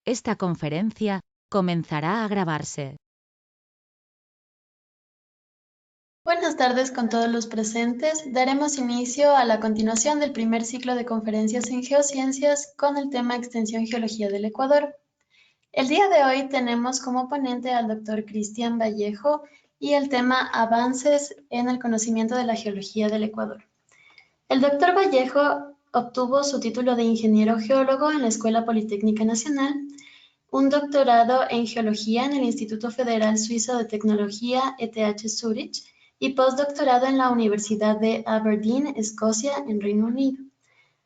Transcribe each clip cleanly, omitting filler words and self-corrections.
Esta conferencia comenzará a grabarse. Buenas tardes con todos los presentes. Daremos inicio a la continuación del primer ciclo de conferencias en geociencias con el tema Extensión Geología del Ecuador. El día de hoy tenemos como ponente al doctor Cristian Vallejo y el tema Avances en el conocimiento de la geología del Ecuador. El doctor Vallejo obtuvo su título de ingeniero geólogo en la Escuela Politécnica Nacional, un doctorado en geología en el Instituto Federal Suizo de Tecnología ETH Zurich y postdoctorado en la Universidad de Aberdeen, Escocia, en Reino Unido.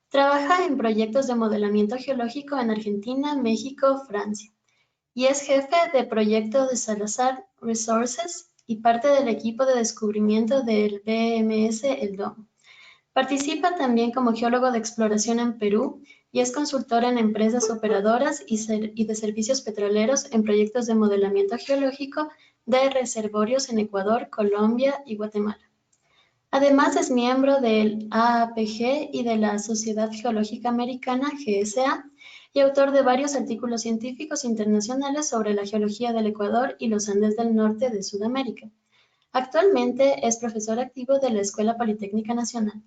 Trabaja en proyectos de modelamiento geológico en Argentina, México, Francia y es jefe de proyecto de Salazar Resources y parte del equipo de descubrimiento del BMS El Domo. Participa también como geólogo de exploración en Perú y es consultor en empresas operadoras y de servicios petroleros en proyectos de modelamiento geológico de reservorios en Ecuador, Colombia y Guatemala. Además es miembro del AAPG y de la Sociedad Geológica Americana, GSA, y autor de varios artículos científicos internacionales sobre la geología del Ecuador y los Andes del norte de Sudamérica. Actualmente es profesor activo de la Escuela Politécnica Nacional.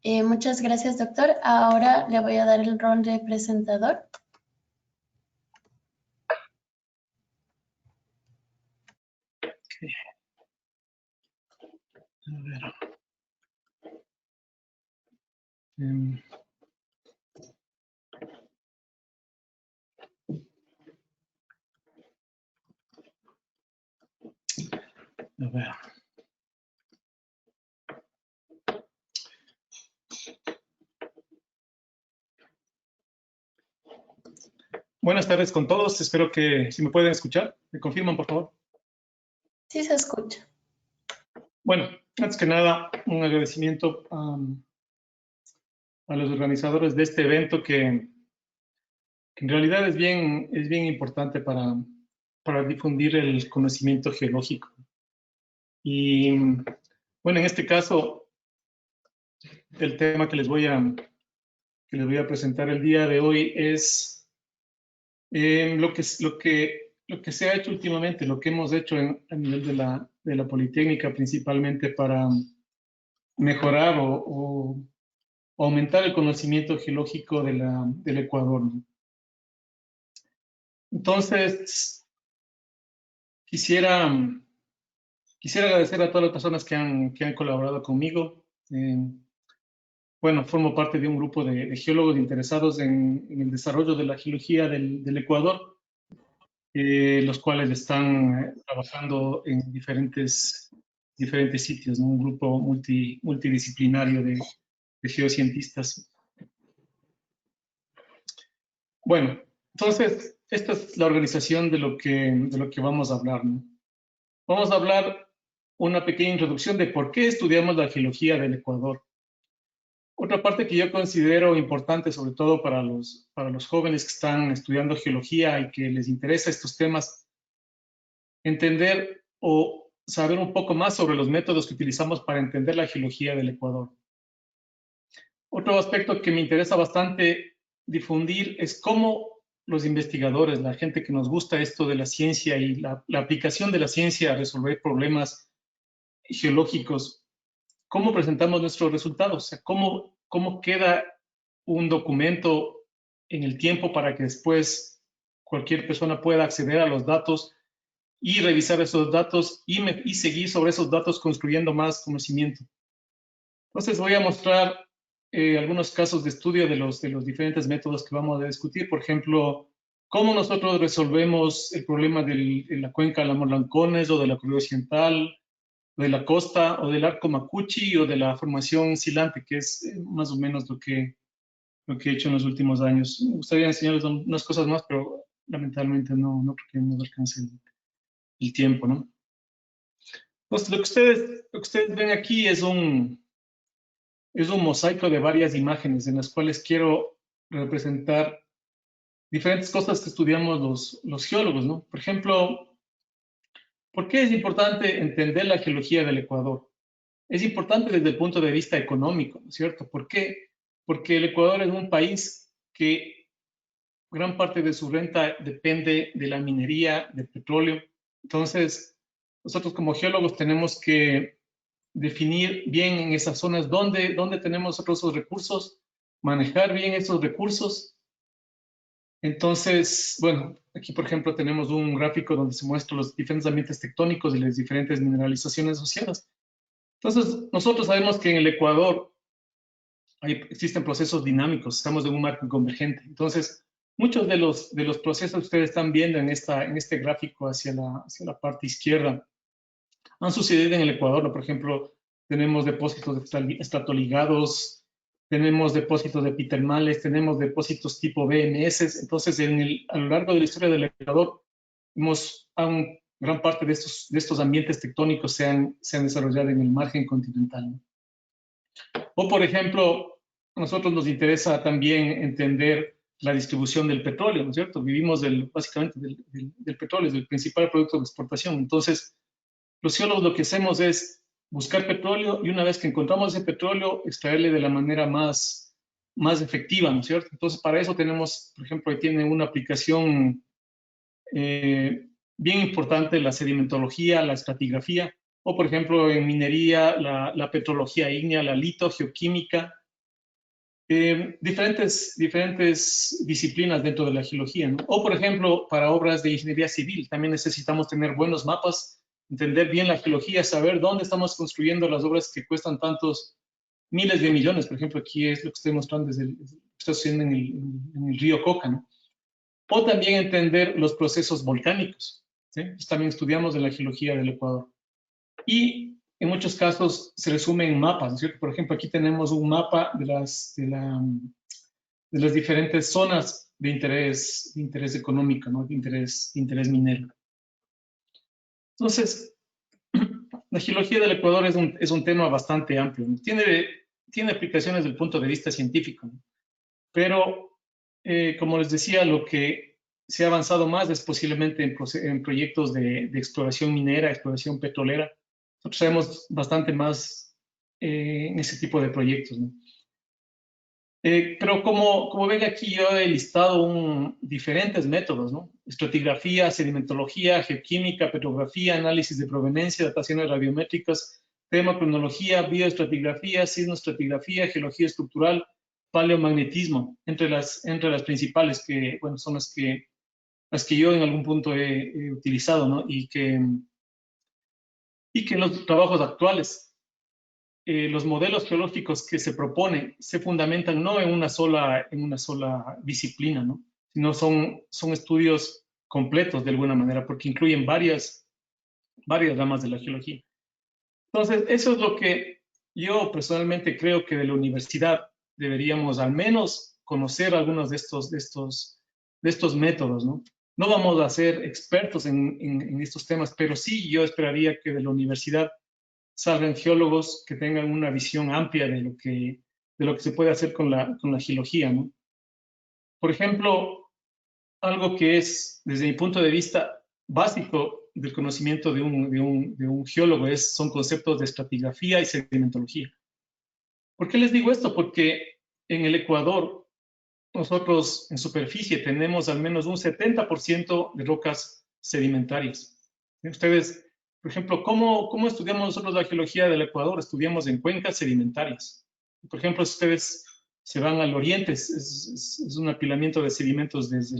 Muchas gracias, doctor. Ahora le voy a dar el rol de presentador. Okay. A ver. A ver. Buenas tardes con todos. Espero que si me pueden escuchar, me confirman, por favor. Sí, se escucha. Bueno, antes que nada, un agradecimiento a los organizadores de este evento que en realidad es bien importante para difundir el conocimiento geológico. Y bueno, en este caso, el tema que les voy a presentar el día de hoy es lo que se ha hecho últimamente, lo que hemos hecho a nivel de la Politécnica, principalmente para mejorar o aumentar el conocimiento geológico del Ecuador, ¿no? Entonces, quisiera agradecer a todas las personas que han colaborado conmigo. Bueno, formo parte de un grupo de geólogos interesados en el desarrollo de la geología del Ecuador, los cuales están trabajando en diferentes sitios, ¿no? Un grupo multidisciplinario de geocientistas. Bueno, entonces, esta es la organización de lo que vamos a hablar, ¿no? Vamos a hablar una pequeña introducción de por qué estudiamos la geología del Ecuador. Otra parte que yo considero importante, sobre todo para los jóvenes que están estudiando geología y que les interesa estos temas, entender o saber un poco más sobre los métodos que utilizamos para entender la geología del Ecuador. Otro aspecto que me interesa bastante difundir es cómo los investigadores, la gente que nos gusta esto de la ciencia y la aplicación de la ciencia a resolver problemas geológicos, cómo presentamos nuestros resultados, o sea, cómo queda un documento en el tiempo para que después cualquier persona pueda acceder a los datos y revisar esos datos y seguir sobre esos datos construyendo más conocimiento. Entonces voy a mostrar algunos casos de estudio de los diferentes métodos que vamos a discutir. Por ejemplo, cómo nosotros resolvemos el problema de la cuenca de la Molancones o de la Cruz Occidental, de la costa o del arco Macuchi o de la formación Silante, que es más o menos lo que he hecho en los últimos años. Me gustaría enseñarles unas cosas más, pero lamentablemente no porque no nos alcance el tiempo, ¿no? Entonces, lo que ustedes ven aquí es un mosaico de varias imágenes en las cuales quiero representar diferentes cosas que estudiamos los geólogos, ¿no? Por ejemplo, ¿por qué es importante entender la geología del Ecuador? Es importante desde el punto de vista económico, ¿no es cierto? ¿Por qué? Porque el Ecuador es un país que gran parte de su renta depende de la minería, del petróleo. Entonces, nosotros como geólogos tenemos que definir bien en esas zonas dónde tenemos nosotros esos recursos, manejar bien esos recursos. Entonces, bueno, aquí por ejemplo tenemos un gráfico donde se muestran los diferentes ambientes tectónicos y las diferentes mineralizaciones asociadas. Entonces, nosotros sabemos que en el Ecuador existen procesos dinámicos, estamos en un marco convergente. Entonces, muchos de los procesos que ustedes están viendo en este gráfico hacia la parte izquierda han sucedido en el Ecuador, ¿no? Por ejemplo, tenemos depósitos estratoligados, tenemos depósitos epitermales, tenemos depósitos tipo BMS. Entonces, a lo largo de la historia del Ecuador, gran parte de estos ambientes tectónicos se han desarrollado en el margen continental, ¿no? O, por ejemplo, a nosotros nos interesa también entender la distribución del petróleo, ¿no es cierto? Vivimos básicamente del petróleo, es el principal producto de exportación. Entonces, los geólogos lo que hacemos es buscar petróleo y una vez que encontramos ese petróleo, extraerle de la manera más efectiva, ¿no es cierto? Entonces, para eso tenemos, por ejemplo, tiene una aplicación bien importante la sedimentología, la estratigrafía, o por ejemplo en minería, la petrología ígnea, la litogeoquímica, diferentes disciplinas dentro de la geología, ¿no? O por ejemplo, para obras de ingeniería civil, también necesitamos tener buenos mapas, entender bien la geología, saber dónde estamos construyendo las obras que cuestan tantos miles de millones. Por ejemplo, aquí es lo que estoy mostrando está sucediendo en el río Coca, ¿no? O también entender los procesos volcánicos, ¿sí? Pues también estudiamos en la geología del Ecuador. Y en muchos casos se resume en mapas, ¿no es cierto? Por ejemplo, aquí tenemos un mapa de las diferentes zonas de interés económico, ¿no? De interés minero. Entonces, la geología del Ecuador es un tema bastante amplio, ¿no? Tiene aplicaciones desde el punto de vista científico, ¿no? Pero, como les decía, lo que se ha avanzado más es posiblemente en proyectos de exploración minera, exploración petrolera. Nosotros sabemos bastante más en ese tipo de proyectos, ¿no? Pero como ven aquí, yo he listado diferentes métodos, ¿no? Estratigrafía, sedimentología, geoquímica, petrografía, análisis de proveniencia, dataciones radiométricas, termocronología, bioestratigrafía, sismoestratigrafía, geología estructural, paleomagnetismo, entre las principales que, bueno, son las que yo en algún punto he utilizado, ¿no? Y que en los trabajos actuales los modelos geológicos que se proponen se fundamentan no en una sola disciplina, ¿no? Sino son estudios completos de alguna manera, porque incluyen varias ramas de la geología. Entonces, eso es lo que yo personalmente creo que de la universidad deberíamos al menos conocer algunos de estos métodos, ¿no? No vamos a ser expertos en estos temas, pero sí yo esperaría que de la universidad salgan geólogos que tengan una visión amplia de lo que se puede hacer con la geología, ¿no? Por ejemplo, algo que es, desde mi punto de vista, básico del conocimiento de un geólogo son conceptos de estratigrafía y sedimentología. ¿Por qué les digo esto? Porque en el Ecuador, nosotros en superficie tenemos al menos un 70% de rocas sedimentarias. Ustedes, por ejemplo, ¿cómo estudiamos nosotros la geología del Ecuador? Estudiamos en cuencas sedimentarias. Por ejemplo, si ustedes se van al oriente, es un apilamiento de sedimentos desde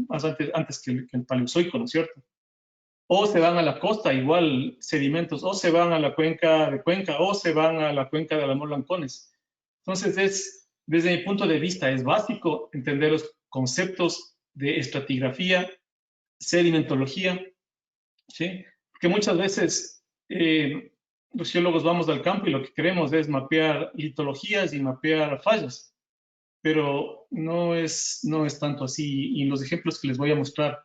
más antes que el Paleozoico, ¿no es cierto? O se van a la costa, igual sedimentos, o se van a la cuenca de Cuenca, o se van a la cuenca de Alamor-Lancones. Entonces, desde mi punto de vista, es básico entender los conceptos de estratigrafía, sedimentología, ¿sí? Porque muchas veces los geólogos vamos al campo y lo que queremos es mapear litologías y mapear fallas, pero no es tanto así. Y en los ejemplos que les voy a mostrar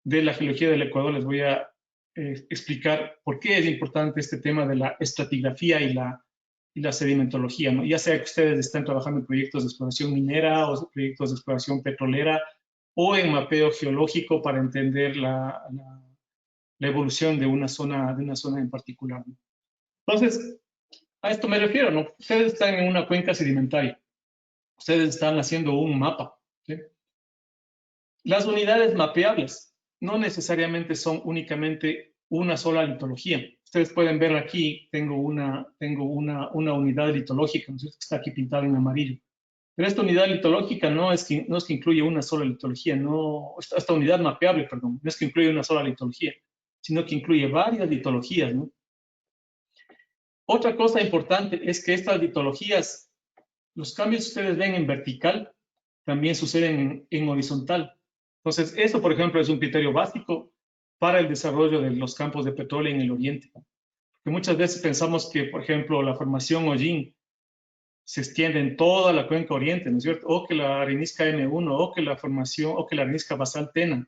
de la geología del Ecuador les voy a explicar por qué es importante este tema de la estratigrafía y la sedimentología, ¿no? Ya sea que ustedes estén trabajando en proyectos de exploración minera o proyectos de exploración petrolera o en mapeo geológico para entender la evolución de una zona en particular, ¿no? Entonces, a esto me refiero, ¿no? Ustedes están en una cuenca sedimentaria, ustedes están haciendo un mapa, ¿sí? Las unidades mapeables no necesariamente son únicamente una sola litología. Ustedes pueden ver aquí, tengo una unidad litológica, ¿no es cierto?, que está aquí pintada en amarillo. Pero esta unidad litológica no es que incluye una sola litología, esta unidad mapeable, perdón, no es que incluye una sola litología, sino que incluye varias litologías, ¿no? Otra cosa importante es que estas litologías, los cambios que ustedes ven en vertical, también suceden en horizontal. Entonces, eso, por ejemplo, es un criterio básico para el desarrollo de los campos de petróleo en el oriente. Porque muchas veces pensamos que, por ejemplo, la formación Hollín se extiende en toda la cuenca oriente, ¿no es cierto? O que la arenisca M1, o que la arenisca basal Tena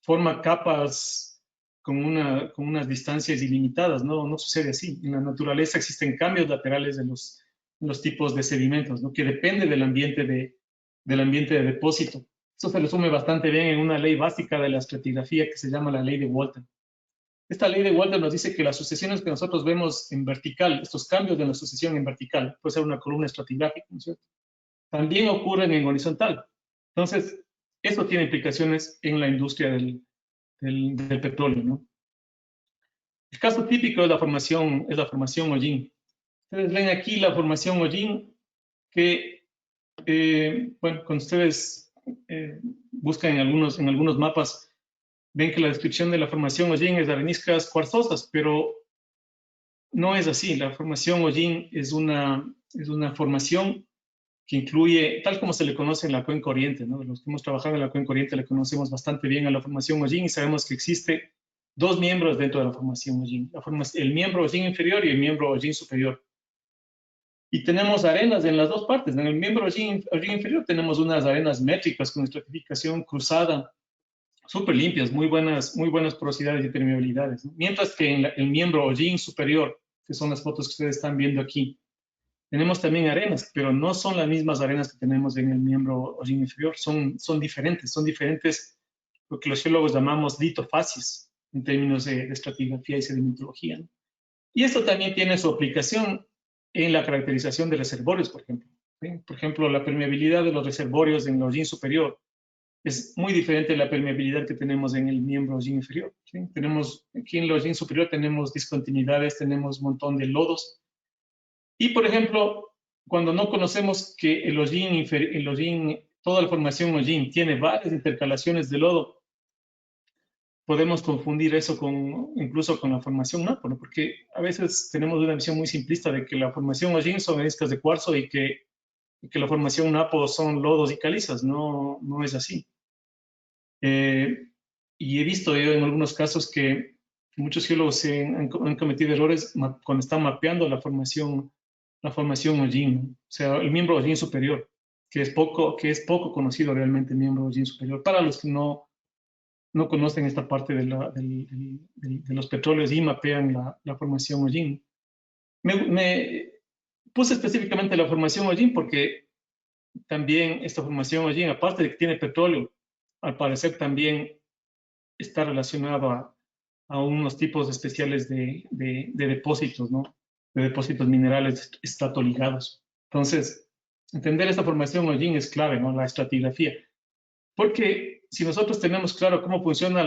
forma capas con unas distancias ilimitadas. No sucede así. En la naturaleza existen cambios laterales de los tipos de sedimentos, ¿no?, que depende del ambiente de depósito. Eso se resume bastante bien en una ley básica de la estratigrafía que se llama la ley de Walton. Esta ley de Walton nos dice que las sucesiones que nosotros vemos en vertical, estos cambios de la sucesión en vertical, puede ser una columna estratigráfica, ¿no es cierto?, también ocurren en horizontal. Entonces, eso tiene implicaciones en la industria del petróleo, ¿no? El caso típico es la formación Hollín. Ustedes ven aquí la formación Hollín que, bueno, cuando ustedes buscan en algunos mapas, ven que la descripción de la formación Hollín es de areniscas cuarzosas, pero no es así. La formación Hollín es una formación que incluye, tal como se le conoce en la cuenca oriente, ¿no? Los que hemos trabajado en la cuenca oriente le conocemos bastante bien a la formación Hollín y sabemos que existe dos miembros dentro de la formación Hollín, el miembro Hollín inferior y el miembro Hollín superior. Y tenemos arenas en las dos partes. En el miembro Hollín inferior tenemos unas arenas métricas con estratificación cruzada, súper limpias, muy buenas porosidades y permeabilidades, ¿no? Mientras que en el miembro Hollín superior, que son las fotos que ustedes están viendo aquí, tenemos también arenas, pero no son las mismas arenas que tenemos en el miembro Hollín inferior, son diferentes lo que los geólogos llamamos litofacies en términos de estratigrafía y sedimentología, ¿no? Y esto también tiene su aplicación en la caracterización de reservorios, por ejemplo, ¿sí? Por ejemplo, la permeabilidad de los reservorios en el Hollín superior es muy diferente de la permeabilidad que tenemos en el miembro Hollín inferior, ¿sí? Aquí en el Hollín superior tenemos discontinuidades, tenemos un montón de lodos. Y, por ejemplo, cuando no conocemos que el Hollín, toda la formación Hollín tiene varias intercalaciones de lodo, podemos confundir eso incluso con la formación Napo, ¿no? Porque a veces tenemos una visión muy simplista de que la formación Hollín son areniscas de cuarzo y que la formación Napo son lodos y calizas. No es así. Y he visto yo en algunos casos que muchos geólogos han cometido errores cuando están mapeando la formación Hollín, ¿no? O sea, el miembro Hollín superior, que es poco conocido realmente el miembro Hollín superior. Para los que no conocen esta parte de los petróleos y mapean la formación Hollín. Me puse específicamente la formación Hollín porque también esta formación Hollín, aparte de que tiene petróleo, al parecer también está relacionado a unos tipos especiales de depósitos, ¿no? De depósitos minerales estratoligados. Entonces, entender esta formación Hollín es clave, ¿no? La estratigrafía. Porque si nosotros tenemos claro cómo funciona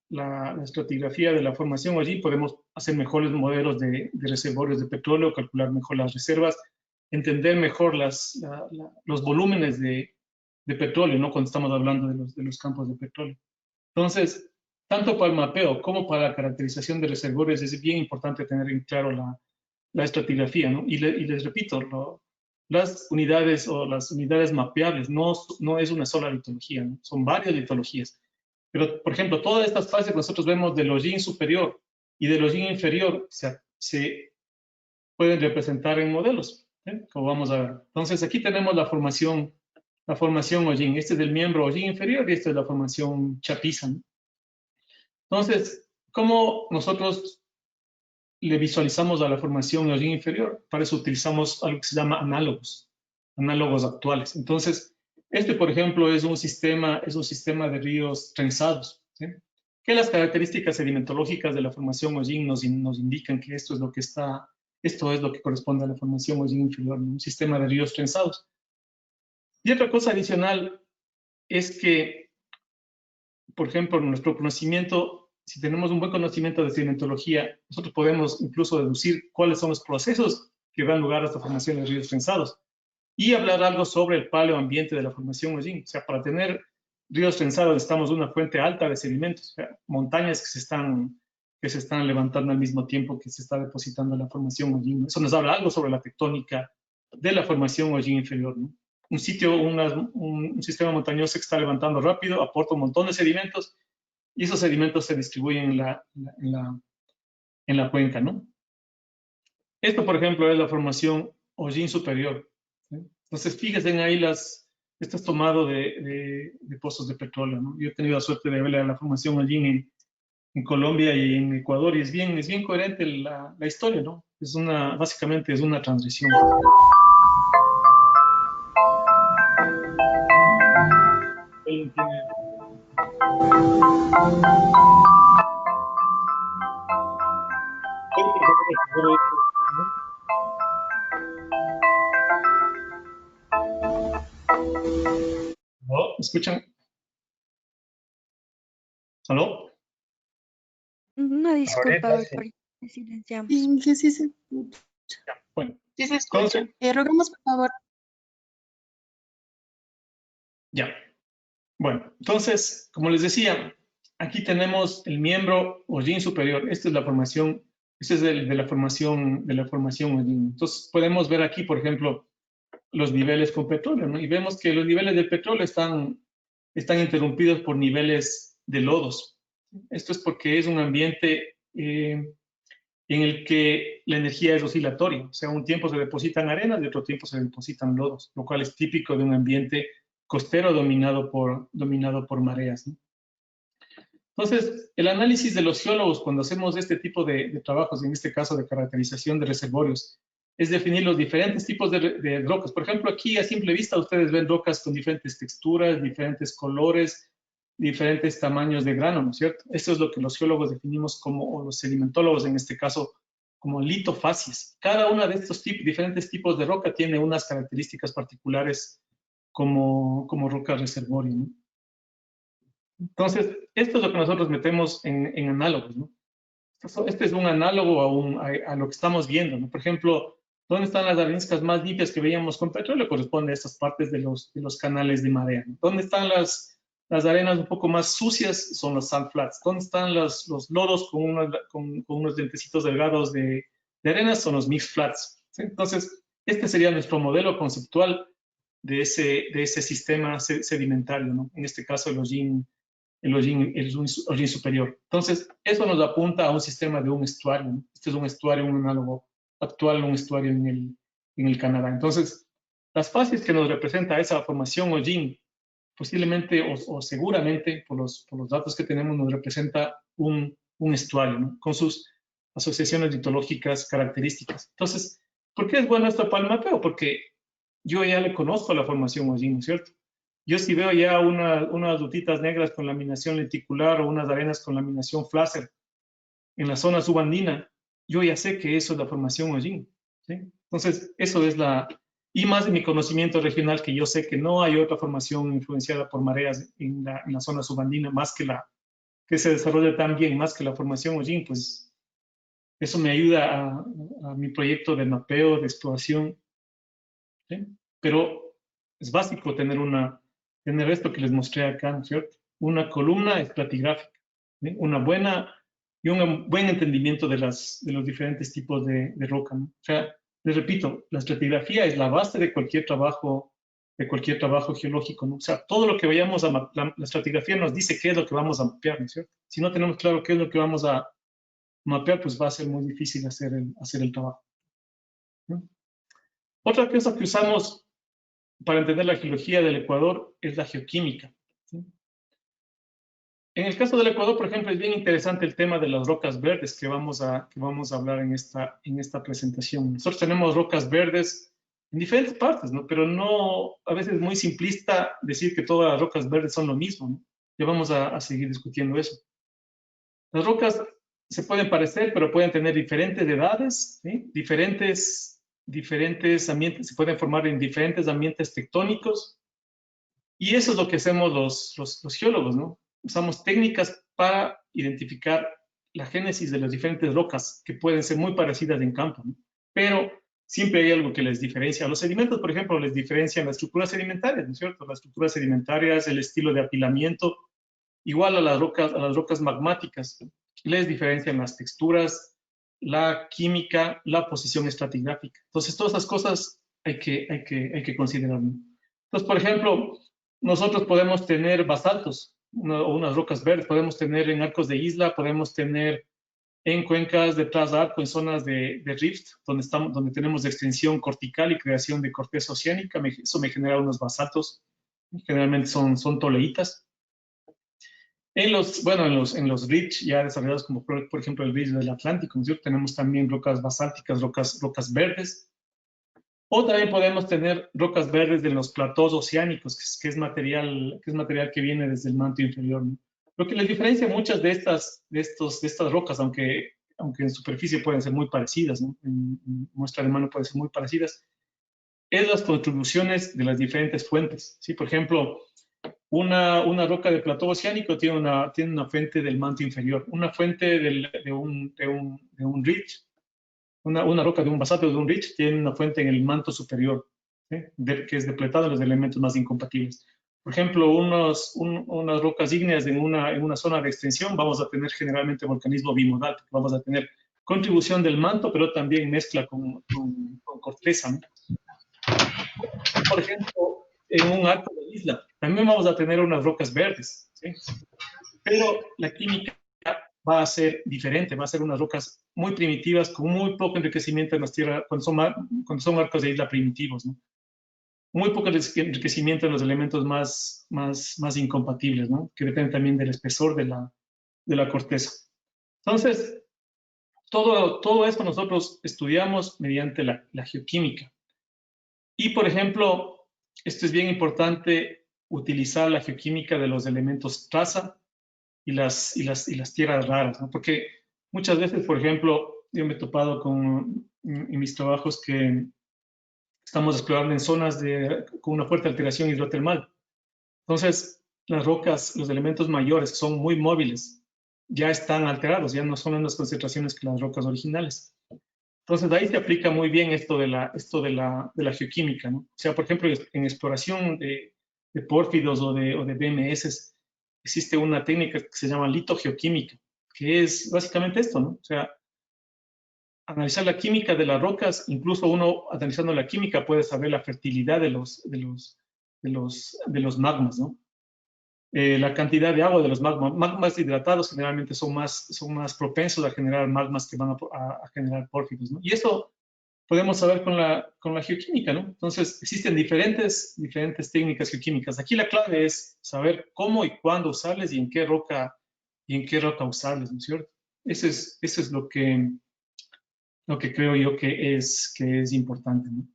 la estratigrafía de la formación Hollín, podemos hacer mejores modelos de reservorios de petróleo, calcular mejor las reservas, entender mejor los volúmenes de petróleo, ¿no?, cuando estamos hablando de los campos de petróleo. Entonces, tanto para el mapeo como para la caracterización de reservorios es bien importante tener en claro la estratigrafía, ¿no? Y les repito, las unidades mapeables no es una sola litología, ¿no? Son varias litologías. Pero, por ejemplo, todas estas fases que nosotros vemos del Hollín superior y del Hollín inferior se pueden representar en modelos, ¿eh?, como vamos a ver. Entonces, aquí tenemos la formación Hollín. Este es el miembro Hollín inferior y esta es la formación Chapiza, ¿no? Entonces, ¿cómo nosotros le visualizamos a la formación Hollín inferior? Para eso utilizamos algo que se llama análogos actuales. Entonces, por ejemplo, es un sistema de ríos trenzados, ¿sí?, que las características sedimentológicas de la formación Hollín nos indican que esto es lo que corresponde a la formación Hollín inferior, ¿no? Un sistema de ríos trenzados. Y otra cosa adicional es que por ejemplo, nuestro conocimiento, si tenemos un buen conocimiento de sedimentología, nosotros podemos incluso deducir cuáles son los procesos que dan lugar a esta formación de ríos trenzados y hablar algo sobre el paleoambiente de la formación hollín. O sea, para tener ríos trenzados necesitamos una fuente alta de sedimentos, o sea, montañas que se están levantando al mismo tiempo que se está depositando la formación hollín. Eso nos habla algo sobre la tectónica de la formación hollín inferior, ¿no? Un sitio, un sistema montañoso que está levantando rápido, aporta un montón de sedimentos y esos sedimentos se distribuyen en la cuenca, ¿no? Esto, por ejemplo, es la formación hollín superior, ¿sí? Entonces, fíjense en ahí esto es tomado de pozos de petróleo, ¿no? Yo he tenido la suerte de ver la formación hollín en Colombia y en Ecuador y es bien coherente la historia, ¿no? Básicamente es una transición. ¿No? ¿Me escuchan? ¿Aló? Una disculpa, Ahorita sí. doctor. Silenciamos. Sí, que sí se escucha. Ya, bueno, Sí se escucha. entonces, Rogamos, por favor. ya. Bueno, entonces, como les decía, aquí tenemos el miembro hollín superior. Esta es la formación, este es de la formación hollín. Entonces, podemos ver aquí, por ejemplo, los niveles con petróleo, ¿no? Y vemos que los niveles del petróleo están interrumpidos por niveles de lodos. Esto es porque es un ambiente en el que la energía es oscilatoria. O sea, un tiempo se depositan arenas y otro tiempo se depositan lodos, lo cual es típico de un ambiente costero dominado por mareas, ¿no? Entonces, el análisis de los geólogos cuando hacemos este tipo de trabajos, en este caso de caracterización de reservorios, es definir los diferentes tipos de rocas. Por ejemplo, aquí a simple vista ustedes ven rocas con diferentes texturas, diferentes colores, diferentes tamaños de grano, ¿no es cierto? Esto es lo que los geólogos definimos como, o los sedimentólogos en este caso, como litofacies. Cada una de estos diferentes tipos de roca tiene unas características particulares como roca reservorio, ¿no? Entonces, esto es lo que nosotros metemos en análogos, ¿no? Este es un análogo a lo que estamos viendo, ¿no? Por ejemplo, ¿dónde están las areniscas más limpias que veíamos con petróleo? Corresponde a estas partes de los canales de marea, ¿no? ¿Dónde están las arenas un poco más sucias? Son los sand flats. ¿Dónde están los lodos con unos dientecitos delgados de arenas? Son los mixed flats, ¿sí? Entonces, este sería nuestro modelo conceptual de ese sistema sedimentario, ¿no? En este caso, el hollín superior. Entonces, eso nos apunta a un sistema de un estuario, ¿no? Este es un estuario, un análogo actual, un estuario en el Canadá. Entonces, las fases que nos representa esa formación hollín, posiblemente o seguramente, por los datos que tenemos, nos representa un estuario, ¿no? Con sus asociaciones litológicas características. Entonces, ¿por qué es bueno esto para el mapeo? Porque yo ya le conozco la formación hollín, ¿no es cierto? Yo si veo ya unas rutitas negras con laminación lenticular o unas arenas con laminación flácer en la zona subandina, yo ya sé que eso es la formación hollín, ¿sí? Entonces, eso es y más de mi conocimiento regional, que yo sé que no hay otra formación influenciada por mareas en la zona subandina, más que se desarrolla tan bien, más que la formación hollín, pues eso me ayuda a mi proyecto de mapeo, de exploración, ¿sí? Pero es básico tener esto que les mostré acá, ¿no es cierto? Una columna estratigráfica, ¿sí? Un buen entendimiento de los diferentes tipos de roca, ¿no? O sea, les repito, la estratigrafía es la base de cualquier trabajo geológico, ¿no? O sea, todo lo que vayamos la estratigrafía nos dice qué es lo que vamos a mapear, ¿no es cierto? Si no tenemos claro qué es lo que vamos a mapear, pues va a ser muy difícil hacer el trabajo, ¿no? Otra cosa que usamos para entender la geología del Ecuador es la geoquímica, ¿sí? En el caso del Ecuador, por ejemplo, es bien interesante el tema de las rocas verdes que vamos a hablar en esta presentación. Nosotros tenemos rocas verdes en diferentes partes, ¿no? Pero no, a veces es muy simplista decir que todas las rocas verdes son lo mismo, ¿no? Ya vamos a seguir discutiendo eso. Las rocas se pueden parecer, pero pueden tener diferentes edades, ¿sí? Diferentes ambientes, se pueden formar en diferentes ambientes tectónicos. Y eso es lo que hacemos los geólogos, ¿no? usamos técnicas para identificar la génesis de las diferentes rocas que pueden ser muy parecidas en campo, ¿no? Pero siempre hay algo que les diferencia. A los sedimentos, por ejemplo, les diferencian las estructuras sedimentarias, ¿no es cierto? Las estructuras sedimentarias, el estilo de apilamiento, igual a las rocas magmáticas. Les diferencian las texturas, la química, la posición estratigráfica. Entonces, todas esas cosas hay que considerar, ¿no? Entonces, por ejemplo, nosotros podemos tener basaltos o unas rocas verdes, podemos tener en arcos de isla, podemos tener en cuencas detrás de arco, en zonas de rift, donde tenemos extensión cortical y creación de corteza oceánica. Eso me genera unos basaltos, generalmente son toleitas. En los ridge ya desarrollados, como por ejemplo el ridge del Atlántico, ¿no es cierto? Tenemos también rocas basálticas, rocas verdes. O también podemos tener rocas verdes de los platós oceánicos, que es material que viene desde el manto inferior, ¿no? Lo que les diferencia muchas de estas rocas, aunque en superficie pueden ser muy parecidas, ¿no? En muestra de mano pueden ser muy parecidas, es las contribuciones de las diferentes fuentes, ¿sí? Por ejemplo, una roca de plató oceánico tiene una fuente del manto inferior, una fuente de un ridge, una roca de un basalto de un ridge tiene una fuente en el manto superior, ¿sí? Que es depletado de los elementos más incompatibles. Por ejemplo, unas rocas ígneas en una zona de extensión, vamos a tener generalmente volcanismo bimodal, vamos a tener contribución del manto, pero también mezcla con corteza, ¿no? Por ejemplo, en un arco de isla, también vamos a tener unas rocas verdes, ¿sí? Pero la química va a ser diferente, va a ser unas rocas muy primitivas, con muy poco enriquecimiento en las tierras, cuando son arcos de isla primitivos, ¿no? Muy poco enriquecimiento en los elementos más incompatibles, ¿no? Que dependen también del espesor de la corteza. Entonces, todo esto nosotros estudiamos mediante la geoquímica. Y, por ejemplo, esto es bien importante, utilizar la geoquímica de los elementos traza y las tierras raras, ¿no? Porque muchas veces, por ejemplo, yo me he topado en mis trabajos que estamos explorando en zonas con una fuerte alteración hidrotermal. Entonces, las rocas, los elementos mayores, que son muy móviles, ya están alterados, ya no son en las concentraciones que las rocas originales. Entonces, de ahí se aplica muy bien esto de la geoquímica, ¿no? O sea, por ejemplo, en exploración de pórfidos o de BMS, existe una técnica que se llama litogeoquímica, que es básicamente esto, ¿no? O sea, analizar la química de las rocas, incluso uno analizando la química puede saber la fertilidad de los magmas, ¿no? La cantidad de agua de los magmas hidratados generalmente son más propensos a generar magmas que van a generar pórfidos, ¿no? Y eso podemos saber con la geoquímica, ¿no? Entonces, existen diferentes técnicas geoquímicas. Aquí la clave es saber cómo y cuándo usarles y en qué roca usarles, ¿no es cierto? Eso es lo que creo yo que es importante, ¿no?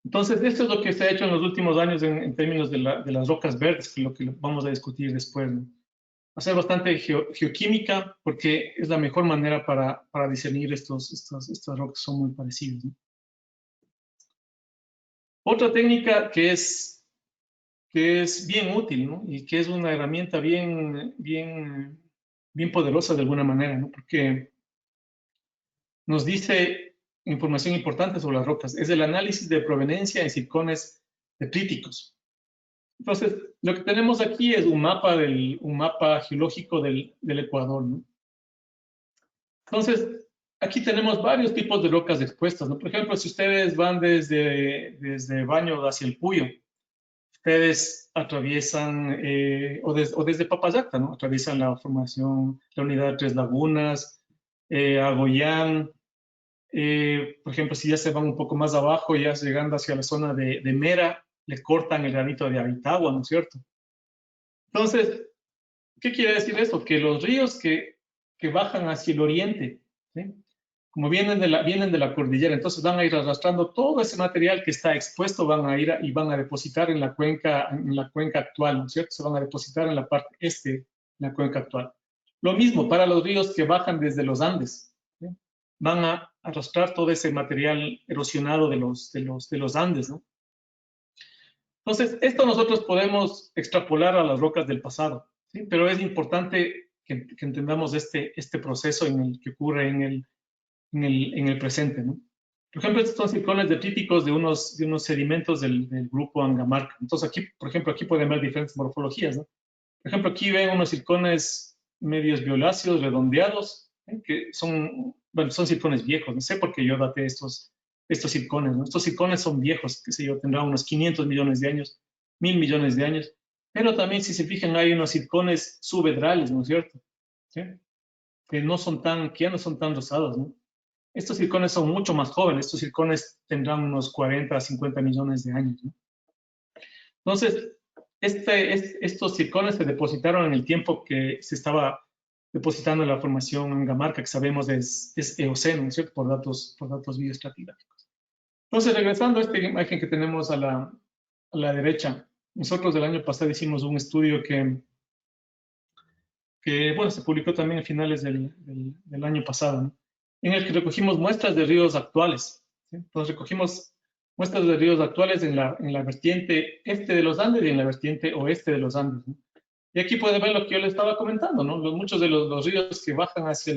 Entonces, esto es lo que se ha hecho en los últimos años en términos de las rocas verdes, que es lo que vamos a discutir después, ¿no? Hacer bastante geoquímica, porque es la mejor manera para discernir estas rocas, son muy parecidas, ¿no? Otra técnica que es bien útil, ¿no? Y que es una herramienta bien poderosa de alguna manera, ¿no? Porque nos dice información importante sobre las rocas. Es el análisis de proveniencia en circones detríticos. Entonces, lo que tenemos aquí es un mapa geológico del Ecuador, ¿no? Entonces, aquí tenemos varios tipos de rocas expuestas, ¿no? Por ejemplo, si ustedes van desde Baño hacia el Puyo, ustedes atraviesan, o desde Papayacta, ¿no? Atraviesan la formación, la unidad de Tres Lagunas, Agoyán. Por ejemplo, si ya se van un poco más abajo, ya llegando hacia la zona de Mera, le cortan el granito de Aritagua, ¿no es cierto? Entonces, ¿qué quiere decir esto? Que los ríos que bajan hacia el oriente, ¿sí? Como vienen de la cordillera, entonces van a ir arrastrando todo ese material que está expuesto, van a depositar en la cuenca actual, ¿no es cierto? Se van a depositar en la parte este de la cuenca actual. Lo mismo para los ríos que bajan desde los Andes, ¿sí? Van a arrastrar todo ese material erosionado de los Andes, ¿no? Entonces, esto nosotros podemos extrapolar a las rocas del pasado, ¿sí? Pero es importante que entendamos este proceso en el que ocurre en el presente, ¿no? Por ejemplo, estos son circones detríticos de unos sedimentos del grupo Angamarca. Entonces, aquí, por ejemplo, aquí pueden ver diferentes morfologías, ¿no? Por ejemplo, aquí ven unos circones medios violáceos, redondeados, que son, bueno, son circones viejos. No sé por qué yo daté estos circones, ¿no? Estos circones son viejos, qué sé yo, tendrán unos 500 millones de años, 1000 millones de años. Pero también, si se fijan, hay unos circones subedrales, ¿no es cierto? ¿Sí? Que ya no son tan rosados, ¿no? Estos circones son mucho más jóvenes. Estos circones tendrán unos 40 a 50 millones de años, ¿no? Entonces, estos circones se depositaron en el tiempo que se estaba depositando en la formación Angamarca, que sabemos es Eoceno, ¿no es cierto? Por datos bioestratigráficos. Entonces, regresando a esta imagen que tenemos a la derecha, nosotros el año pasado hicimos un estudio que bueno, se publicó también a finales del año pasado, ¿no? En el que recogimos muestras de ríos actuales, ¿sí? Entonces, recogimos muestras de ríos actuales en la vertiente este de los Andes y en la vertiente oeste de los Andes, ¿no? Y aquí pueden ver lo que yo les estaba comentando, ¿no? Muchos de los ríos que bajan hacia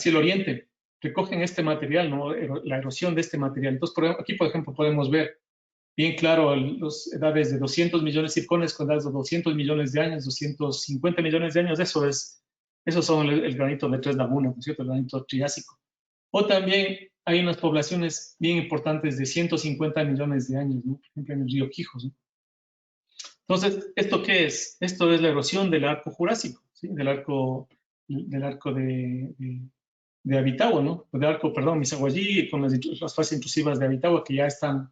el oriente recogen este material, ¿no? La erosión de este material. Entonces, aquí, por ejemplo, podemos ver bien claro las edades de 200 millones de circones con edades de 200 millones de años, 250 millones de años. Esos son el granito de Tres Lagunas, ¿no es cierto? El granito triásico. O también hay unas poblaciones bien importantes de 150 millones de años, ¿no? Por ejemplo, en el río Quijos, ¿no? Entonces, ¿esto qué es? Esto es la erosión del arco jurásico, ¿sí? Del arco de Abitagua, ¿no? Del arco, perdón, Misaguallí, con las fases intrusivas de Abitagua que ya están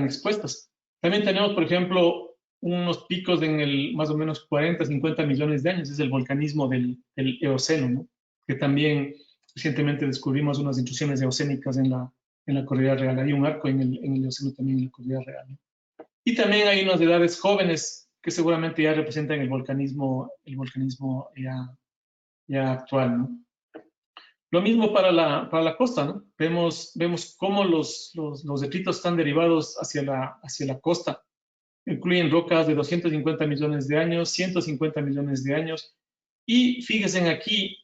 expuestas. También tenemos, por ejemplo, unos picos en más o menos 40, 50 millones de años. Es el volcanismo del Eoceno, ¿no? Que también recientemente descubrimos unas intrusiones eocénicas en la Cordillera Real. Hay un arco en el Eoceno también en la Cordillera Real, ¿no? Y también hay unas edades jóvenes que seguramente ya representan el volcanismo ya actual, ¿no? Lo mismo para la costa, ¿no? Vemos cómo los detritos están derivados hacia la costa. Incluyen rocas de 250 millones de años, 150 millones de años. Y fíjense aquí,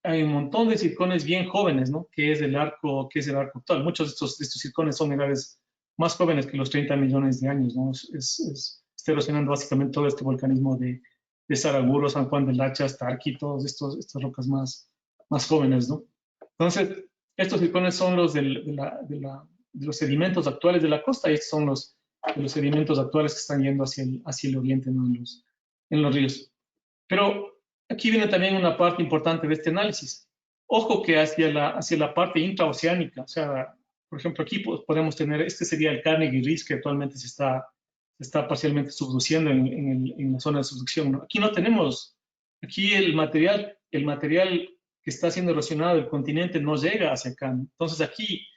hay un montón de circones bien jóvenes, ¿no? Que es el arco actual. Muchos de estos circones son edades más jóvenes que los 30 millones de años, ¿no? Está erosionando básicamente todo este volcanismo de Saraguro, San Juan del Lacha, Tarqui, todas estas rocas más jóvenes, ¿no? Entonces, estos circones son los de los sedimentos actuales de la costa y estos son los sedimentos actuales que están yendo hacia el oriente, ¿no? en los ríos. Pero aquí viene también una parte importante de este análisis. Ojo que hacia la parte intraoceánica, o sea, por ejemplo, aquí podemos tener, este sería el Carnegie Reef que actualmente se está parcialmente subduciendo en la zona de subducción, ¿no? Aquí no tenemos, aquí el material que está siendo erosionado del continente no llega hacia acá, ¿no? Entonces aquí,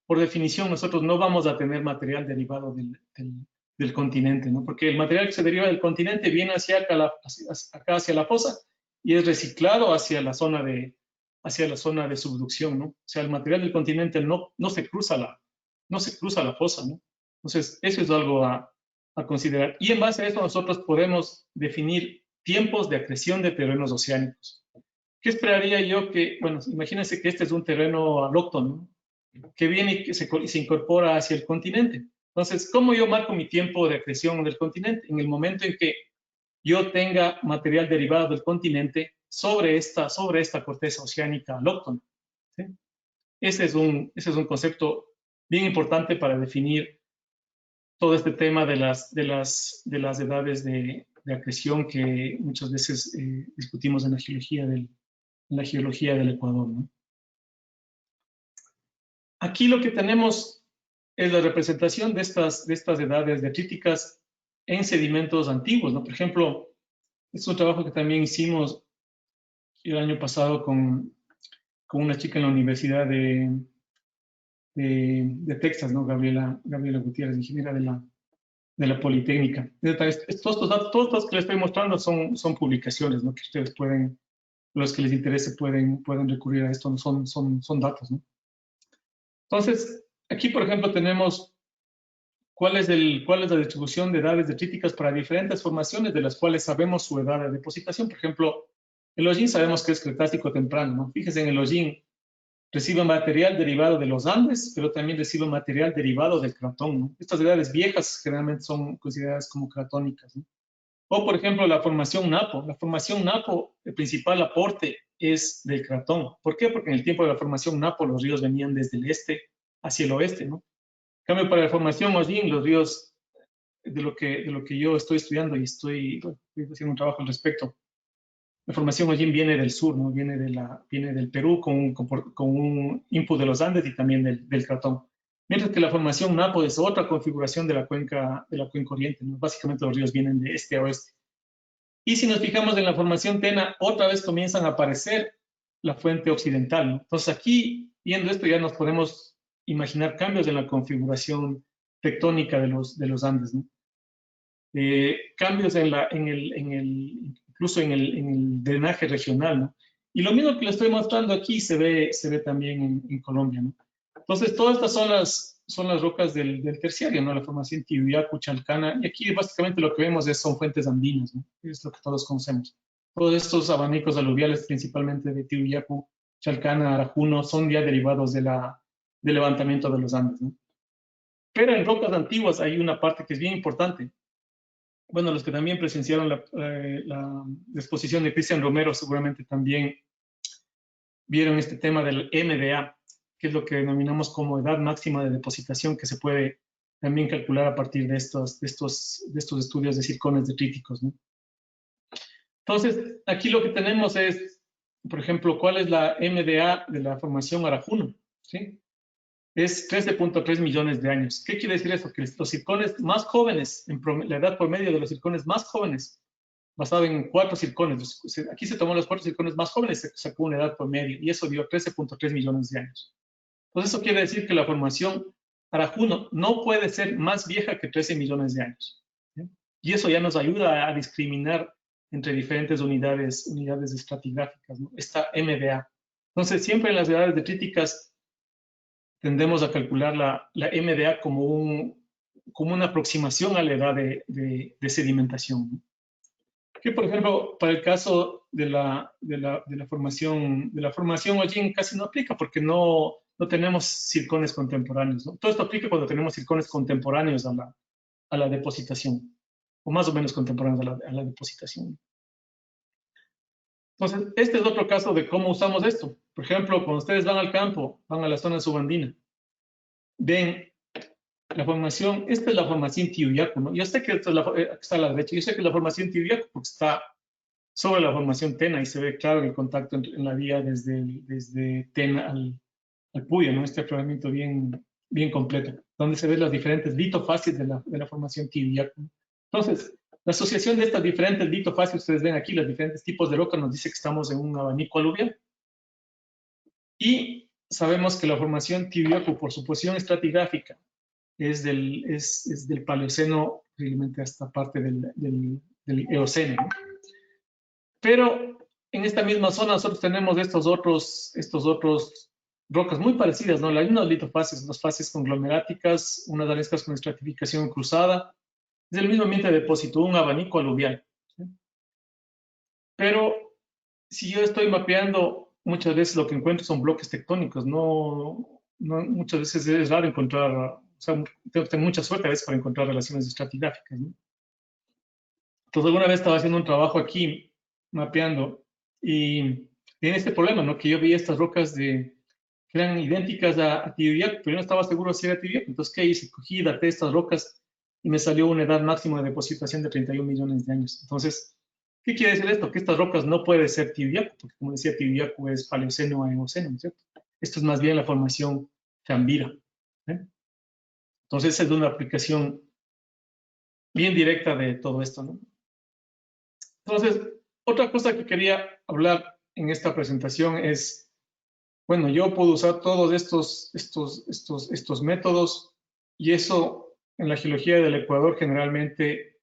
por definición, nosotros no vamos a tener material derivado del continente, ¿no? Porque el material que se deriva del continente viene hacia la fosa y es reciclado hacia la zona de subducción, ¿no? O sea, el material del continente no se cruza la fosa, ¿no? Entonces, eso es algo a considerar. Y en base a eso nosotros podemos definir tiempos de acreción de terrenos oceánicos. ¿Qué esperaría yo bueno, imagínense que este es un terreno alóctono, ¿no? Que viene y que se incorpora hacia el continente. Entonces, ¿cómo yo marco mi tiempo de acreción del continente? En el momento en que yo tenga material derivado del continente sobre esta corteza oceánica alóctona, ¿sí? Ese es un concepto bien importante para definir todo este tema de las edades de acreción que muchas veces discutimos en la geología del Ecuador, ¿no? Aquí lo que tenemos es la representación de estas edades detríticas en sedimentos antiguos, ¿no? Por ejemplo, es un trabajo que también hicimos el año pasado con una chica en la Universidad de Texas, ¿no? Gabriela Gutiérrez, ingeniera de la Politécnica. Todos estos datos que les estoy mostrando son publicaciones, ¿no? Que ustedes los que les interese pueden recurrir a esto, ¿no? Son datos, ¿no? Entonces, aquí, por ejemplo, tenemos ¿Cuál es la distribución de edades detríticas para diferentes formaciones de las cuales sabemos su edad de depositación? Por ejemplo, el hollín sabemos que es Cretácico temprano, ¿no? Fíjense, en el hollín recibe material derivado de los Andes, pero también recibe material derivado del cratón, ¿no? Estas edades viejas generalmente son consideradas como cratónicas, ¿no? O, por ejemplo, la formación Napo. La formación Napo, el principal aporte es del cratón. ¿Por qué? Porque en el tiempo de la formación Napo los ríos venían desde el este hacia el oeste, ¿no? En cambio, para la formación Hollín, los ríos, de lo que yo estoy estudiando y estoy haciendo un trabajo al respecto, la formación Hollín viene del sur, ¿no? Viene del Perú con un input de los Andes y también del cratón. Mientras que la formación Napo es otra configuración de la cuenca oriente, ¿no? Básicamente los ríos vienen de este a oeste. Y si nos fijamos en la formación Tena, otra vez comienzan a aparecer la fuente occidental, ¿no? Entonces aquí, viendo esto, ya nos podemos imaginar cambios en la configuración tectónica de los Andes, ¿no? Cambios incluso en el drenaje regional, ¿no? Y lo mismo que le estoy mostrando aquí se ve también en Colombia, ¿no? Entonces, todas estas son las rocas del terciario, ¿no? La formación Tihuyacu, Chalcana, y aquí básicamente lo que vemos son fuentes andinas, ¿no? Es lo que todos conocemos. Todos estos abanicos aluviales, principalmente de Tihuyacu, Chalcana, Arajuno, son ya derivados del levantamiento de los Andes, ¿no? Pero en rocas antiguas hay una parte que es bien importante. Bueno, los que también presenciaron la exposición de Cristian Romero seguramente también vieron este tema del MDA, que es lo que denominamos como edad máxima de depositación, que se puede también calcular a partir de estos estudios de circones detríticos, ¿no? Entonces, aquí lo que tenemos es, por ejemplo, cuál es la MDA de la formación Arajuno, ¿sí? Es 13.3 millones de años. ¿Qué quiere decir eso? Que los circones más jóvenes, la edad promedio de los circones más jóvenes, basado en 4 circones, aquí se tomó los 4 circones más jóvenes, se sacó una edad promedio, y eso dio 13.3 millones de años. Entonces, eso quiere decir que la formación Arajuno no puede ser más vieja que 13 millones de años, ¿sí? Y eso ya nos ayuda a discriminar entre diferentes unidades estratigráficas, ¿no? Esta MDA. Entonces, siempre en las edades detríticas tendemos a calcular la MDA como una aproximación a la edad de sedimentación, ¿no? Que, por ejemplo, para el caso de la formación Hollín casi no aplica porque no tenemos circones contemporáneos, ¿no? Todo esto aplica cuando tenemos circones contemporáneos a la depositación, o más o menos contemporáneos a la depositación. Entonces, este es otro caso de cómo usamos esto. Por ejemplo, cuando ustedes van al campo, van a la zona subandina, ven la formación, esta es la formación Tihuyacu, ¿no? Yo sé que esta está a la derecha, yo sé que es la formación Tihuyacu porque está sobre la formación Tena y se ve claro el contacto en la vía desde Tena al Puyo, ¿no? Este afloramiento bien completo, donde se ven las diferentes litofases de la formación Tihuyacu. Entonces, la asociación de estas diferentes litofases, ustedes ven aquí los diferentes tipos de roca, nos dice que estamos en un abanico aluvial. Y sabemos que la formación Tihuyacu, por su posición estratigráfica, es del Paleoceno, posiblemente hasta parte del Eoceno, ¿no? Pero en esta misma zona nosotros tenemos estos otros rocas muy parecidas, ¿no? Hay unas litofases, unas fases conglomeráticas, unas areniscas con estratificación cruzada. Es el mismo ambiente de depósito, un abanico aluvial, ¿sí? Pero si yo estoy mapeando, muchas veces lo que encuentro son bloques tectónicos. Muchas veces es raro encontrar, o sea, tengo que tener mucha suerte a veces para encontrar relaciones estratigráficas, ¿no? Entonces, alguna vez estaba haciendo un trabajo aquí, mapeando, y tiene este problema, ¿no? Que yo vi estas rocas que eran idénticas a Tihuyacu, pero yo no estaba seguro si era Tihuyacu. Entonces, ¿qué hice? Cogí, daté estas rocas y me salió una edad máxima de depositación de 31 millones de años. Entonces, ¿qué quiere decir esto? Que estas rocas no pueden ser Tihuyacu, porque como decía, Tihuyacu es Paleoceno a Eoceno, ¿no es cierto? Esto es más bien la formación Chambira, ¿eh? Entonces, esa es una aplicación bien directa de todo esto, ¿no? Entonces, otra cosa que quería hablar en esta presentación es, bueno, yo puedo usar todos estos métodos, y eso en la geología del Ecuador generalmente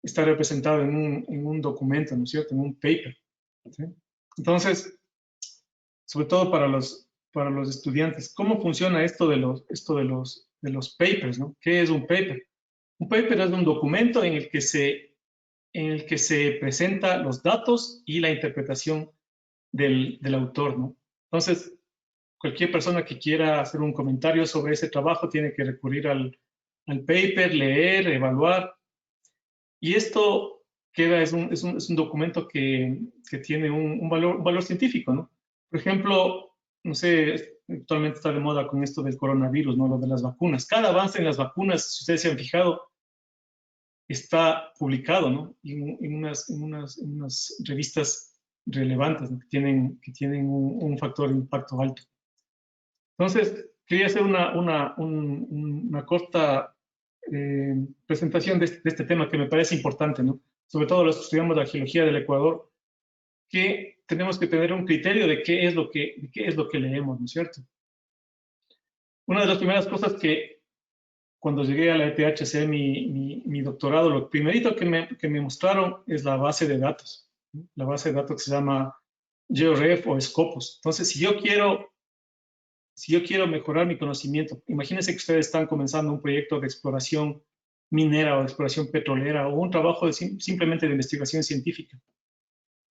está representado en un documento, ¿no es cierto? En un paper, ¿sí? Entonces, sobre todo para los estudiantes, ¿cómo funciona esto de los papers, ¿no? ¿Qué es un paper? Un paper es un documento en el que se presenta los datos y la interpretación del autor, ¿no? Entonces, cualquier persona que quiera hacer un comentario sobre ese trabajo tiene que recurrir al paper, leer, evaluar. Y esto es un documento que tiene un valor científico, ¿no? Por ejemplo, no sé, actualmente está de moda con esto del coronavirus, ¿no? Lo de las vacunas. Cada avance en las vacunas, si ustedes se han fijado, está publicado, ¿no? En unas revistas relevantes, ¿no? que tienen un factor de impacto alto. Entonces, quería hacer una corta presentación de este tema que me parece importante, ¿no? Sobre todo los que estudiamos la geología del Ecuador, que tenemos que tener un criterio de qué es lo que leemos, ¿no es cierto? Una de las primeras cosas que cuando llegué a la ETH a hacer mi doctorado, lo primerito que me mostraron es la base de datos, ¿no? La base de datos que se llama GeoRef o Scopus. Entonces, si yo quiero mejorar mi conocimiento, imagínense que ustedes están comenzando un proyecto de exploración minera o de exploración petrolera o un trabajo simplemente de investigación científica.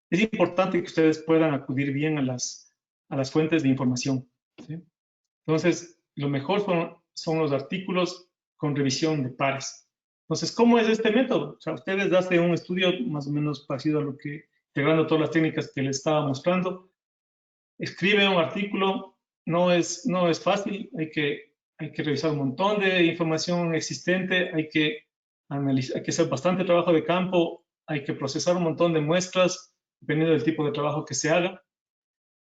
Es importante que ustedes puedan acudir bien a las fuentes de información, ¿sí? Entonces, lo mejor son los artículos con revisión de pares. Entonces, ¿cómo es este método? O sea, ustedes hacen un estudio más o menos parecido a lo que, integrando todas las técnicas que les estaba mostrando, escriben un artículo, no es fácil, hay que revisar un montón de información existente, hay que analizar, hay que hacer bastante trabajo de campo, hay que procesar un montón de muestras, dependiendo del tipo de trabajo que se haga,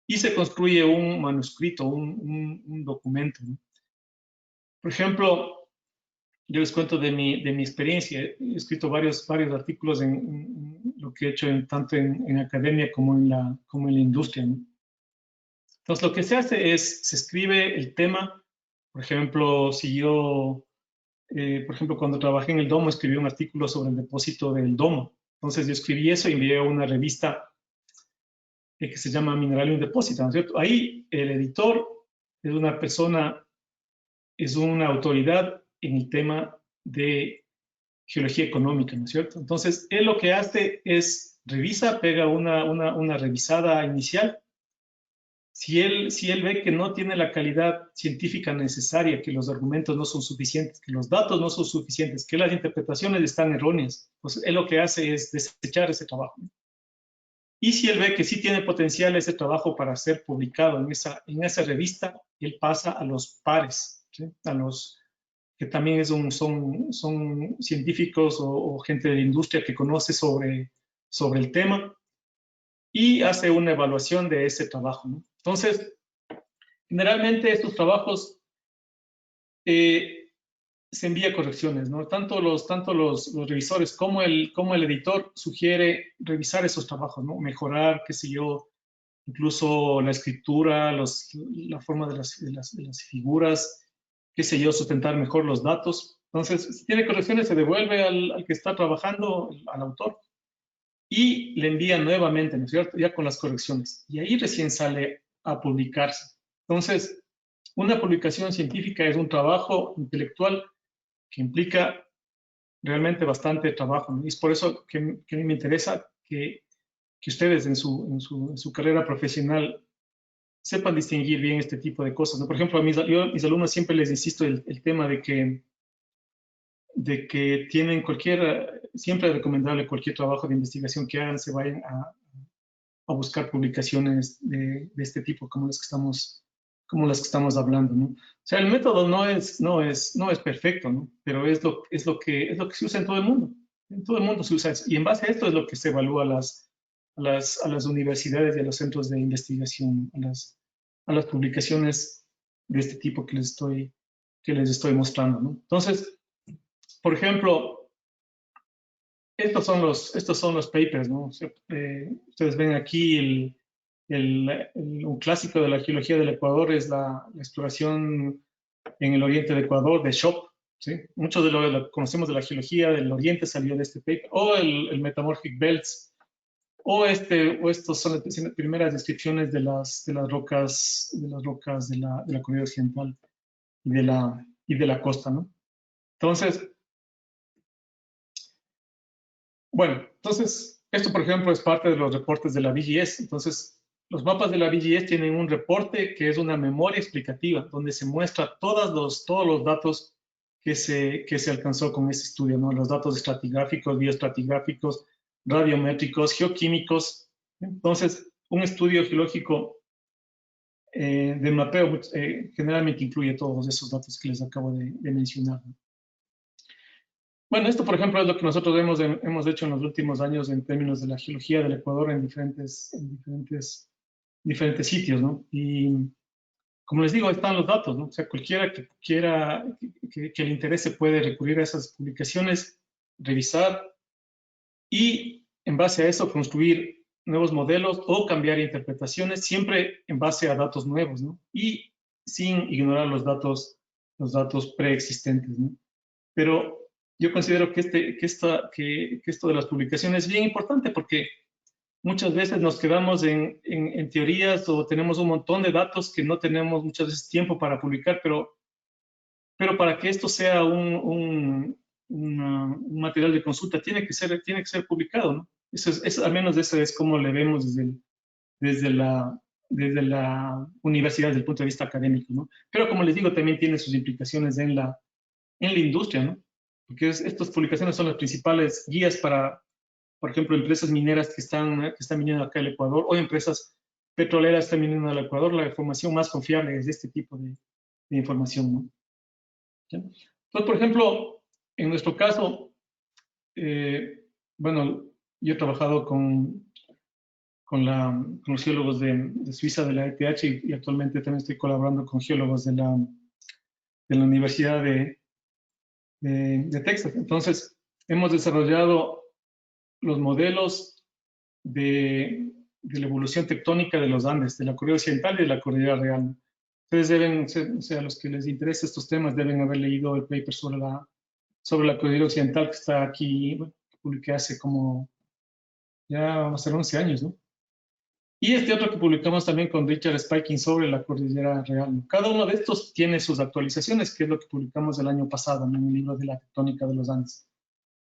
y se construye un manuscrito, un documento, ¿no? Por ejemplo, yo les cuento de mi experiencia. He escrito varios artículos en lo que he hecho tanto en academia como en la industria, ¿no? Entonces, lo que se hace es, se escribe el tema. Por ejemplo, por ejemplo, cuando trabajé en el domo, escribí un artículo sobre el depósito del domo. Entonces, yo escribí eso y envié a una revista que se llama Mineralium Deposita, ¿no es cierto? Ahí el editor es una persona, es una autoridad en el tema de geología económica, ¿no es cierto? Entonces, él lo que hace es pega una revisada inicial. Si él ve que no tiene la calidad científica necesaria, que los argumentos no son suficientes, que los datos no son suficientes, que las interpretaciones están erróneas, pues él lo que hace es desechar ese trabajo. Y si él ve que sí tiene potencial ese trabajo para ser publicado en esa revista, él pasa a los pares, ¿sí? A los que también son científicos o gente de la industria que conoce sobre el tema y hace una evaluación de ese trabajo, ¿no? Entonces, generalmente estos trabajos se envía correcciones, ¿no? Tanto los revisores como el editor sugiere revisar esos trabajos, ¿no? Mejorar, qué sé yo, incluso la escritura, la forma de las figuras, qué sé yo, sustentar mejor los datos. Entonces, si tiene correcciones, se devuelve al que está trabajando, al autor, y le envía nuevamente, ¿no es cierto? Ya con las correcciones. Y ahí recién sale a publicarse. Entonces, una publicación científica es un trabajo intelectual que implica realmente bastante trabajo, ¿no? Y es por eso que a mí me interesa que ustedes en su carrera profesional sepan distinguir bien este tipo de cosas, ¿no? Por ejemplo, yo a mis alumnos siempre les insisto el tema de que tienen siempre es recomendable cualquier trabajo de investigación que hagan, se vayan a buscar publicaciones de este tipo, como las que estamos hablando, ¿no? O sea, el método no es perfecto, ¿no? Pero es lo que se usa en todo el mundo. En todo el mundo se usa eso. Y en base a esto es lo que se evalúa a las universidades y a los centros de investigación, a las publicaciones de este tipo que les estoy mostrando, ¿no? Entonces, por ejemplo, estos son los papers, ¿no? O sea, ustedes ven aquí un clásico de la geología del Ecuador es la exploración en el oriente del Ecuador de Shop, ¿sí? Mucho de lo que conocemos de la geología del oriente salió de este paper, o el Metamorphic Belts, o estos son las primeras descripciones de las rocas de la corrida occidental y de la costa, ¿no? Entonces, Bueno, entonces, esto, por ejemplo, es parte de los reportes de la BGS. Entonces, los mapas de la BGS tienen un reporte que es una memoria explicativa, donde se muestra todos los datos que se alcanzó con ese estudio, ¿no? Los datos estratigráficos, bioestratigráficos, radiométricos, geoquímicos. Entonces, un estudio geológico de mapeo generalmente incluye todos esos datos que les acabo de mencionar, ¿no? Bueno, esto, por ejemplo, es lo que nosotros hemos hecho en los últimos años en términos de la geología del Ecuador en diferentes sitios, ¿no? Y como les digo, ahí están los datos, ¿no? O sea, cualquiera que quiera, que le interese puede recurrir a esas publicaciones, revisar y en base a eso construir nuevos modelos o cambiar interpretaciones, siempre en base a datos nuevos, ¿no? Y sin ignorar los datos preexistentes, ¿no? Pero yo considero que esto de las publicaciones es bien importante porque muchas veces nos quedamos en teorías o tenemos un montón de datos que no tenemos muchas veces tiempo para publicar, pero para que esto sea un material de consulta tiene que ser publicado, ¿no? Al menos eso es como le vemos desde la universidad desde el punto de vista académico, ¿no? Pero como les digo, también tiene sus implicaciones en la industria, ¿no? Porque estas publicaciones son las principales guías para, por ejemplo, empresas mineras que están viniendo acá al Ecuador o empresas petroleras que están viniendo al Ecuador. La información más confiable es de este tipo de información, ¿no? ¿Sí? Entonces, por ejemplo, en nuestro caso, bueno, yo he trabajado con los geólogos de Suiza, de la ETH, y actualmente también estoy colaborando con geólogos de la Universidad de Texas. Entonces, hemos desarrollado los modelos de la evolución tectónica de los Andes, de la cordillera occidental y de la cordillera real. Ustedes deben, o sea, a los que les interesa estos temas, deben haber leído el paper sobre la cordillera occidental que está aquí, bueno, que publiqué hace como, ya vamos a ser 11 años, ¿no? Y este otro que publicamos también con Richard Spiking sobre la cordillera real. Cada uno de estos tiene sus actualizaciones, que es lo que publicamos el año pasado, ¿no? En el libro de la tectónica de los Andes.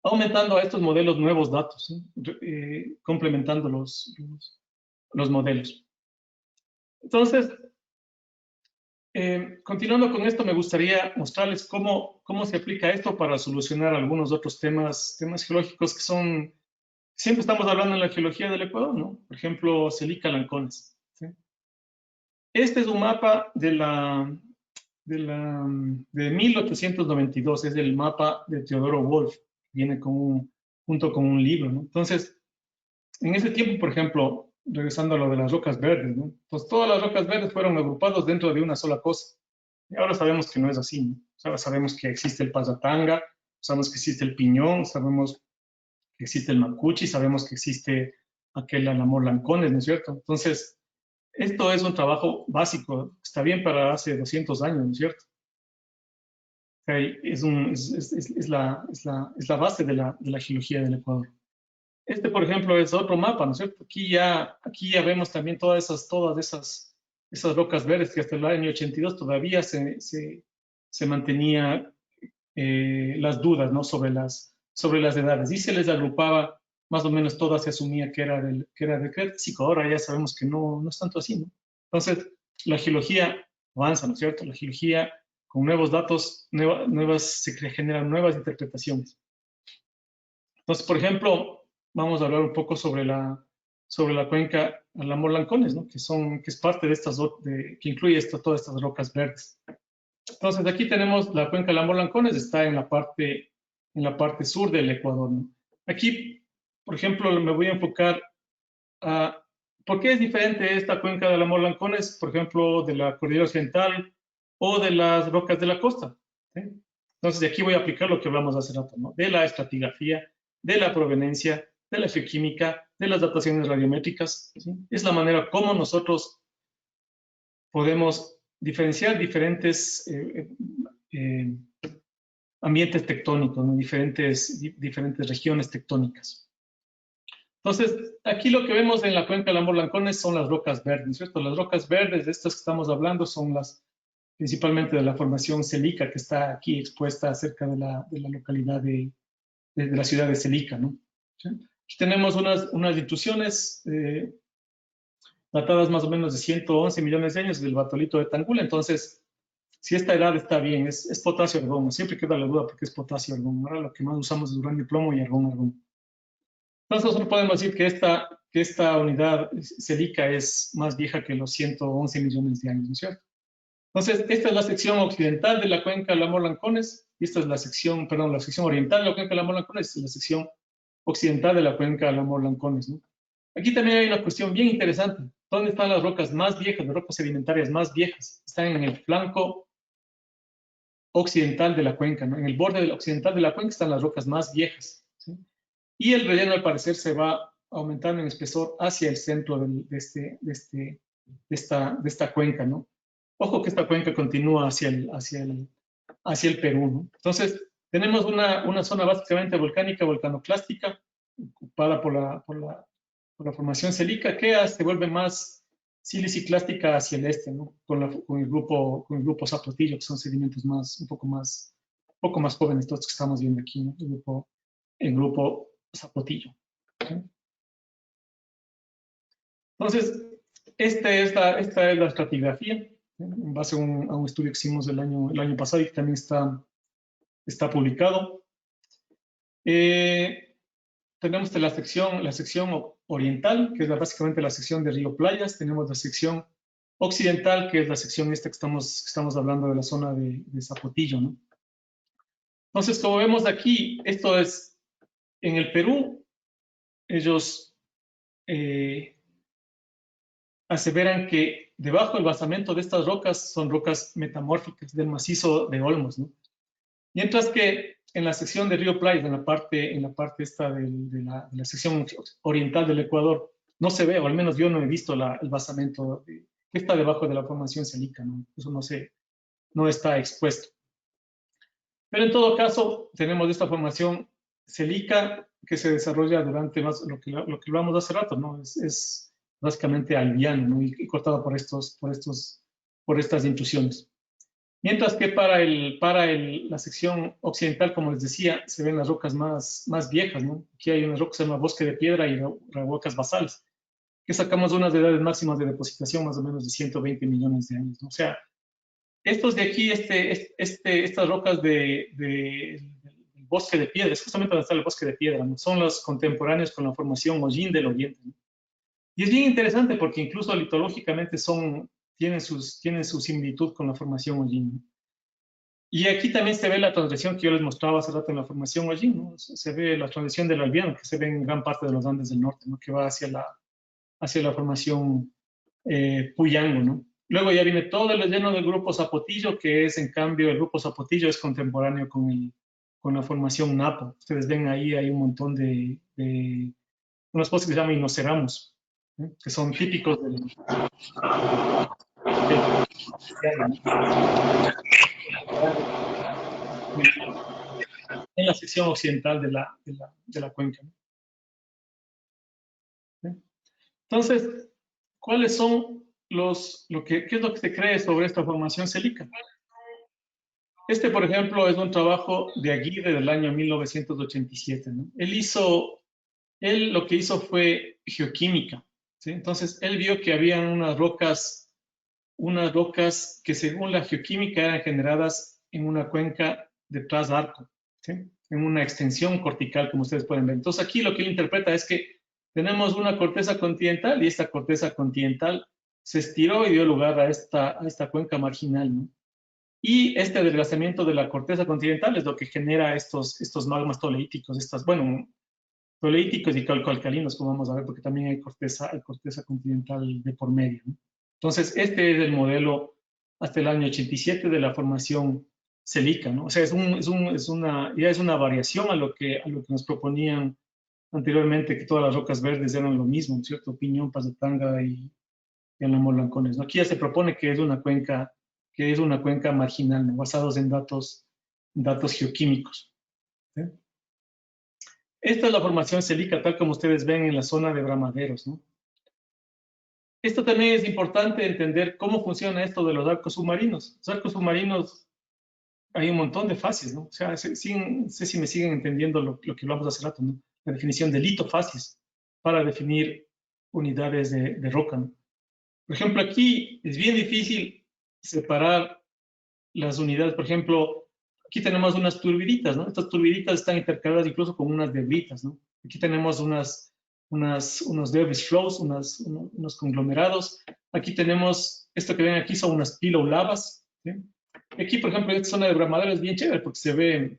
Aumentando a estos modelos nuevos datos, ¿sí? Complementando los modelos. Entonces, continuando con esto, me gustaría mostrarles cómo se aplica esto para solucionar algunos otros temas geológicos que son, siempre estamos hablando en la geología del Ecuador, ¿no? Por ejemplo, Celica Lancones, ¿sí? Este es un mapa de 1892, es el mapa de Teodoro Wolff, viene junto con un libro, ¿no? Entonces, en ese tiempo, por ejemplo, regresando a lo de las rocas verdes, ¿no? Pues todas las rocas verdes fueron agrupadas dentro de una sola cosa. Y ahora sabemos que no es así, ¿no? Ahora sabemos que existe el Pasatanga, sabemos que existe el Piñón, sabemos que existe el Macuchi, sabemos que existe aquel Alamor Lancones, ¿no es cierto? Entonces, esto es un trabajo básico, está bien para hace 200 años, ¿no es cierto? Es la base de la geología del Ecuador. Este, por ejemplo, es otro mapa, ¿no es cierto? Aquí ya vemos también todas esas rocas verdes que hasta el año 82 todavía se mantenía las dudas, ¿no? sobre las edades. Y se les agrupaba, más o menos todas se asumía que era del Cretácico. Ahora ya sabemos que no es tanto así, ¿no? Entonces, la geología avanza, ¿no es cierto? La geología con nuevos datos, se generan nuevas interpretaciones. Entonces, por ejemplo, vamos a hablar un poco sobre la cuenca Alamor Lancones, ¿no? que es parte de que incluye todas estas rocas verdes. Entonces, aquí tenemos la cuenca Alamor Lancones, está en la parte sur del Ecuador, ¿no? Aquí, por ejemplo, me voy a enfocar a por qué es diferente esta cuenca de Alamor Lancones, por ejemplo, de la cordillera occidental o de las rocas de la costa, ¿sí? Entonces, de aquí voy a aplicar lo que hablamos hace rato, ¿no? De la estratigrafía, de la proveniencia, de la geoquímica, de las dataciones radiométricas, ¿sí? Es la manera como nosotros podemos diferenciar diferentes ambientes tectónicos, ¿no? diferentes regiones tectónicas. Entonces, aquí lo que vemos en la cuenca de Alamor Lancones son las rocas verdes, ¿cierto? Las rocas verdes de estas que estamos hablando son principalmente de la formación Celica, que está aquí expuesta cerca de la localidad de la ciudad de Celica, ¿no? ¿sí? Aquí tenemos unas intrusiones datadas más o menos de 111 millones de años del batolito de Tangula. Entonces, si esta edad está bien, es potasio argón, siempre queda la duda porque es potasio argón. Ahora lo que más usamos es uranio plomo y argón. Entonces, nosotros podemos decir que esta unidad silica es más vieja que los 111 millones de años, ¿no es cierto? Entonces, esta es la sección occidental de la cuenca Lamor-Lancones, y esta es la sección, perdón, la sección oriental de la cuenca Lamor-Lancones, y la sección occidental de la cuenca Lamor-Lancones, ¿no? Aquí también hay una cuestión bien interesante. ¿Dónde están las rocas más viejas, las rocas sedimentarias más viejas? Están en el flanco occidental de la cuenca, ¿no? En el borde occidental de la cuenca están las rocas más viejas, ¿sí? Y el relleno, al parecer, se va aumentando en espesor hacia el centro de esta cuenca, ¿no? Ojo que esta cuenca continúa hacia el Perú, ¿no? Entonces, tenemos una zona básicamente volcánica, volcanoclástica, ocupada por la formación silica, que se vuelve más siliciclástica hacia el este, ¿no? Con el grupo Zapotillo, que son sedimentos un poco más jóvenes, todos los que estamos viendo aquí, ¿no? El grupo Zapotillo, ¿sí? Entonces, esta es la estratigrafía, en base a un estudio que hicimos el año pasado y que también está publicado. Tenemos la sección oriental, que es básicamente la sección de Río Playas. Tenemos la sección occidental, que es la sección esta que estamos hablando de la zona de Zapotillo, ¿no? Entonces, como vemos aquí, esto es en el Perú. Ellos aseveran que debajo del basamento de estas rocas son rocas metamórficas del macizo de Olmos, ¿no? Mientras que en la sección de Río Playas, en la parte esta de la sección oriental del Ecuador, no se ve, o al menos yo no he visto el basamento que está debajo de la formación silica, ¿no? Eso no está expuesto. Pero en todo caso, tenemos esta formación silica que se desarrolla durante lo que hablamos hace rato, ¿no? Es básicamente albiano, ¿no? Y cortado por estas intrusiones. Mientras que para la sección occidental, como les decía, se ven las rocas más viejas, ¿no? Aquí hay unas rocas que se llama bosque de piedra y rocas basales, que sacamos unas edades máximas de depositación más o menos de 120 millones de años, ¿no? O sea, estos de aquí, estas rocas del bosque de piedra, es justamente donde está el bosque de piedra, ¿no? Son los contemporáneos con la formación Hollín del Oriente, ¿no? Y es bien interesante porque incluso litológicamente tienen su similitud con la formación Hollín, ¿no? Y aquí también se ve la transición que yo les mostraba hace rato en la formación Hollín, ¿no? Se ve la transición del albiano, que se ve en gran parte de los Andes del norte, ¿no? Que va hacia la formación Puyango, ¿no? Luego ya viene todo el relleno del grupo Zapotillo, que es, en cambio, el grupo Zapotillo es contemporáneo con la formación Napo. Ustedes ven ahí hay un montón de unos postes que se llaman inoceramos, ¿eh? Que son típicos en la sección occidental de la cuenca, ¿no? Entonces, ¿cuáles son qué es lo que se cree sobre esta formación silica? Por ejemplo, es un trabajo de Aguirre del año 1987, ¿no? Él lo que hizo fue geoquímica, ¿sí? Entonces, él vio que había unas rocas que según la geoquímica eran generadas en una cuenca detrás de arco, ¿sí? En una extensión cortical, como ustedes pueden ver. Entonces, aquí lo que él interpreta es que tenemos una corteza continental y esta corteza continental se estiró y dio lugar a esta cuenca marginal, ¿no? Y este adelgazamiento de la corteza continental es lo que genera estos magmas toleíticos, toleíticos y calcoalcalinos, como vamos a ver, porque también hay corteza continental de por medio, ¿no? Entonces, este es el modelo hasta el año 87 de la formación silica, ¿no? O sea, ya es una variación a lo que nos proponían anteriormente, que todas las rocas verdes eran lo mismo, ¿no es cierto? Piñón, Pasatanga y Lamor-Lancones, ¿no? Aquí ya se propone que es una cuenca marginal, ¿no? Basados en datos geoquímicos, ¿sí? Esta es la formación silica, tal como ustedes ven en la zona de Bramaderos, ¿no? Esto también es importante entender cómo funciona esto de los arcos submarinos. Los arcos submarinos, hay un montón de fases, ¿no? O sea, no sé si me siguen entendiendo lo que hablamos hace rato, ¿no? definición de litofacies para definir unidades de roca, ¿no? Por ejemplo, aquí es bien difícil separar las unidades. Por ejemplo, aquí tenemos unas turbiditas, ¿no? Estas turbiditas están intercaladas incluso con unas debritas, ¿no? Aquí tenemos unos debris flows, unos conglomerados. Aquí tenemos, esto que ven aquí son unas pilolavas, ¿sí? Aquí, por ejemplo, en esta zona de Bramadero es bien chévere porque se ve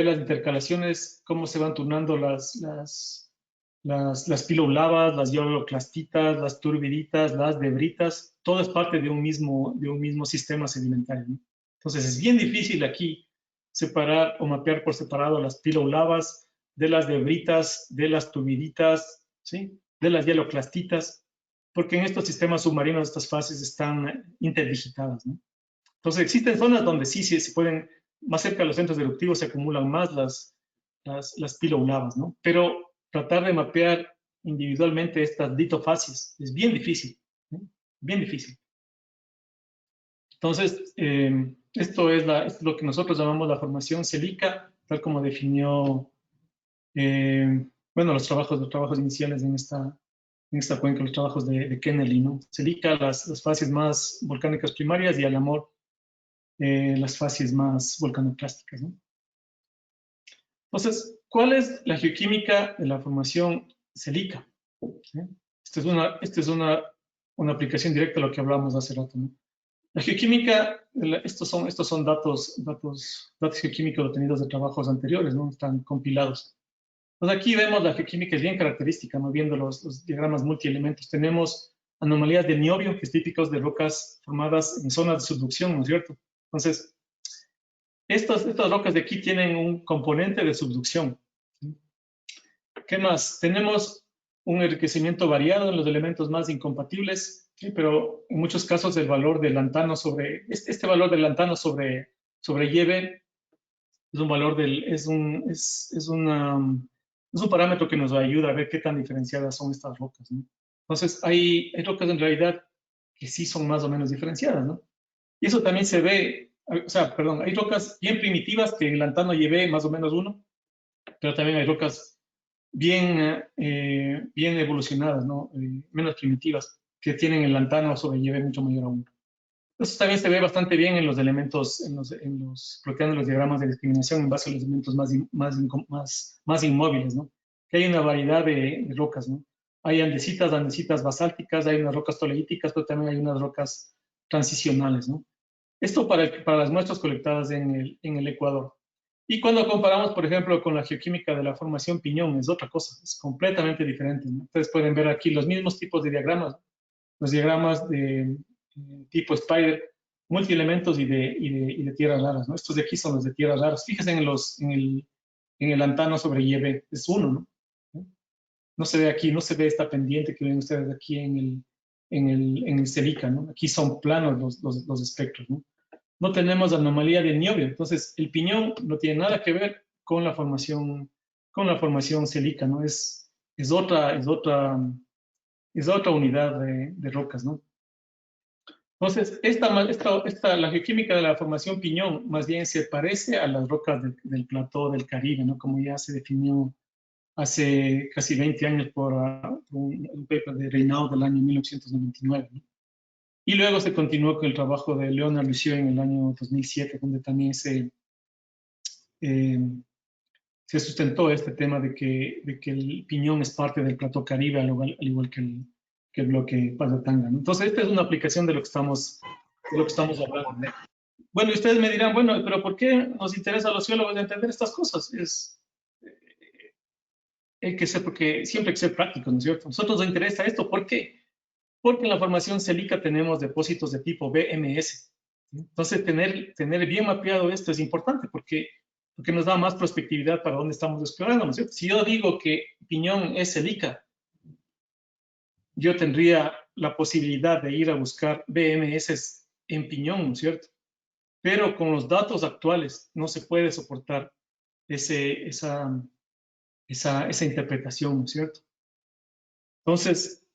las intercalaciones, cómo se van turnando las pilolavas, las ioloclastitas, las turbiditas, las debritas. Todo es parte de un mismo sistema sedimentario, ¿no? Entonces es bien difícil aquí separar o mapear por separado las pilolavas de las debritas, de las turbiditas, ¿sí? De las hieloclastitas, porque en estos sistemas submarinos estas fases están interdigitadas, ¿no? Entonces existen zonas donde sí se pueden, más cerca de los centros eruptivos se acumulan más las pilolavas, ¿no? Pero tratar de mapear individualmente estas litofacies es bien difícil, ¿no? Bien difícil. Entonces, esto es lo que nosotros llamamos la formación celica, tal como definió, bueno, los trabajos iniciales en esta cuenca, los trabajos de Kennelly, ¿no? Celica, las fases más volcánicas primarias, y Alamor, las fases más volcanoclásticas, ¿no? Entonces, ¿cuál es la geoquímica de la formación celica? ¿Sí? Esta es una aplicación directa a lo que hablábamos hace rato, ¿no? La geoquímica, estos son datos geoquímicos obtenidos de trabajos anteriores, ¿no? Están compilados. Pues aquí vemos la geoquímica es bien característica, ¿no? Viendo los diagramas multielementos. Tenemos anomalías de niobio, que es típicos de rocas formadas en zonas de subducción, ¿no es cierto? Entonces, estas rocas de aquí tienen un componente de subducción. ¿Qué más? Tenemos un enriquecimiento variado en los elementos más incompatibles, ¿sí? Pero en muchos casos el valor del lantano este valor del lantano sobre Yebe es un valor es un parámetro que nos ayuda a ver qué tan diferenciadas son estas rocas, ¿no? Entonces, hay rocas en realidad que sí son más o menos diferenciadas, ¿no? Y eso también se ve, o sea, perdón, hay rocas bien primitivas que en lantano Yebe más o menos 1, pero también hay rocas bien evolucionadas, ¿no? Menos primitivas, que tienen el lantano sobre Yebe mucho mayor a 1. Eso también se ve bastante bien en los elementos, bloqueando los diagramas de discriminación en base a los elementos más inmóviles, ¿no? Que hay una variedad de rocas, ¿no? Hay andesitas basálticas, hay unas rocas toleíticas, pero también hay unas rocas transicionales, ¿no? Esto para las muestras colectadas en el Ecuador. Y cuando comparamos, por ejemplo, con la geoquímica de la formación Piñón, es otra cosa, es completamente diferente, ¿no? Ustedes pueden ver aquí los mismos tipos de diagramas, los diagramas de tipo Spider, multielementos y de tierras raras, ¿no? Estos de aquí son los de tierras raras. Fíjense en el lantano sobre Yebe, es 1, ¿no? No se ve aquí, no se ve esta pendiente que ven ustedes aquí en el celica, ¿no? Aquí son planos los espectros, ¿no? No tenemos anomalía de niobio, entonces el piñón no tiene nada que ver con la formación celica, ¿no? Es otra unidad de rocas, ¿no? Entonces, la geoquímica de la formación Piñón más bien se parece a las rocas del plató del Caribe, ¿no? Como ya se definió hace casi 20 años por un paper de Reynaud del año 1999, ¿no? Y luego se continuó con el trabajo de Leonard Lucieux en el año 2007, donde también se sustentó este tema de que el Piñón es parte del plató Caribe, al igual que el bloque Paz-de-Tanga, ¿no? Entonces, esta es una aplicación de lo que estamos hablando, ¿no? Bueno, y ustedes me dirán, bueno, pero ¿por qué nos interesa a los geólogos entender estas cosas? Hay que ser, porque siempre hay que ser prácticos, ¿no es cierto? A nosotros nos interesa esto, ¿por qué? Porque en la formación celica tenemos depósitos de tipo BMS. Entonces, tener bien mapeado esto es importante porque nos da más prospectividad para dónde estamos explorando, ¿no es cierto? Si yo digo que Piñón es celica, yo tendría la posibilidad de ir a buscar BMS en Piñón, ¿no es cierto? Pero con los datos actuales no se puede soportar esa interpretación, ¿no es cierto? Entonces,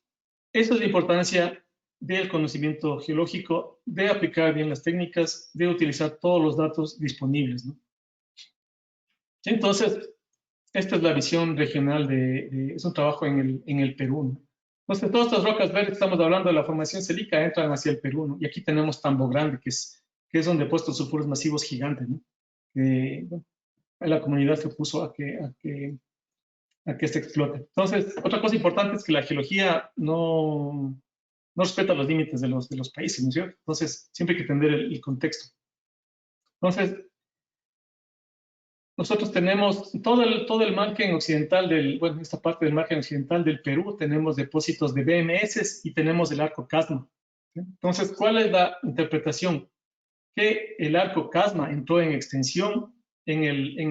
esa es la importancia del conocimiento geológico, de aplicar bien las técnicas, de utilizar todos los datos disponibles, ¿no? Entonces, esta es la visión regional es un trabajo en el Perú, ¿no? Entonces, todas estas rocas verdes, estamos hablando de la formación celica, entran hacia el Perú, ¿no? Y aquí tenemos Tambo Grande, que es donde he puesto sulfuros masivos gigantes, ¿no? Bueno, la comunidad se opuso a que se explote. Entonces, otra cosa importante es que la geología no respeta los límites de los países, ¿no es cierto? Entonces, siempre hay que entender el contexto. Entonces, nosotros tenemos todo el margen occidental bueno, esta parte del margen occidental del Perú, tenemos depósitos de BMS y tenemos el arco Casma. ¿Sí? Entonces, ¿cuál es la interpretación? Que el arco Casma entró en extensión en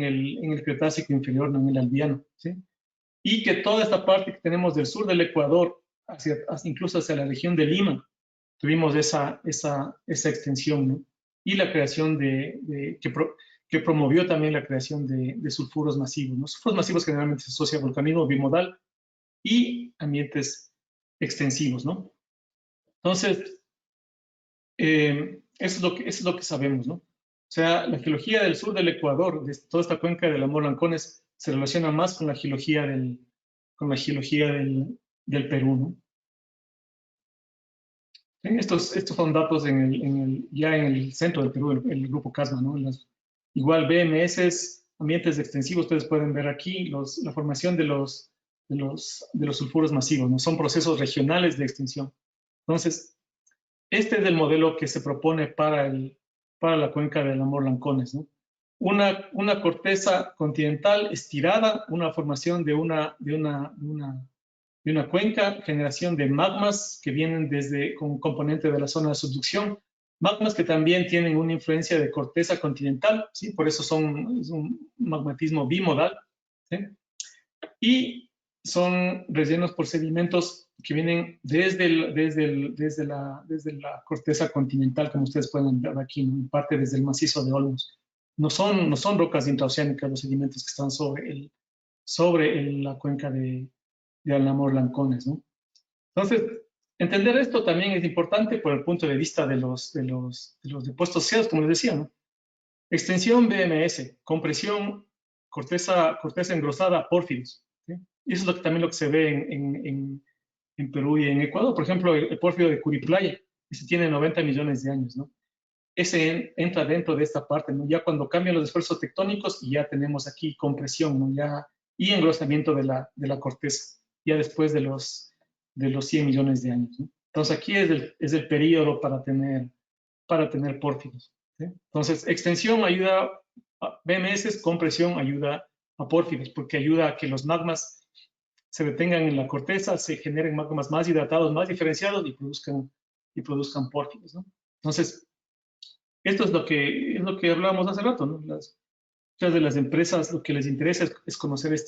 el Cretácico inferior, no en el Albiano, ¿sí? Y que toda esta parte que tenemos del sur del Ecuador, incluso hacia la región de Lima, tuvimos esa extensión, ¿no? Y la creación que promovió también la creación de sulfuros masivos, ¿no? Sulfuros masivos generalmente se asocia a volcanismo bimodal y ambientes extensivos, ¿no? Entonces, eso es lo que sabemos, ¿no? O sea, la geología del sur del Ecuador, de toda esta cuenca del Amur Lancones, se relaciona más con la geología del Perú, ¿no? Estos son datos ya en el centro del Perú, el grupo Casma, ¿no? Igual BMS, ambientes extensivos, ustedes pueden ver aquí la formación de los sulfuros masivos, ¿no? Son procesos regionales de extinción. Entonces, este es el modelo que se propone para la cuenca del Amur Lancones, ¿no? Una corteza continental estirada, una formación de una cuenca, generación de magmas que vienen como componente de la zona de subducción, magmas que también tienen una influencia de corteza continental, ¿sí? Por eso es un magmatismo bimodal, ¿sí? Y son rellenos por sedimentos que vienen desde la corteza continental, como ustedes pueden ver aquí, ¿no? En parte desde el macizo de Olmos. No son rocas intraoceánicas los sedimentos que están sobre la cuenca de Amur Lancones, ¿no? Entonces, entender esto también es importante por el punto de vista de los depósitos óseos, como les decía, ¿no? Extensión BMS, compresión, corteza engrosada, pórfidos, ¿sí? Y eso es también lo que se ve en Perú y en Ecuador. Por ejemplo, el pórfido de Curiplaya, ese tiene 90 millones de años, ¿no? Ese entra dentro de esta parte, ¿no? Ya cuando cambian los esfuerzos tectónicos y ya tenemos aquí compresión, ¿no? Y engrosamiento de la corteza, ya después de los 100 millones de años, ¿no? Entonces aquí es el periodo para tener pórfidos, ¿sí? Entonces, extensión ayuda a BMS, compresión ayuda a pórfidos, porque ayuda a que los magmas se detengan en la corteza, se generen magmas más hidratados, más diferenciados y produzcan pórfidos, ¿no? Entonces, esto es lo que hablábamos hace rato, ¿no? Muchas de las empresas lo que les interesa es conocer la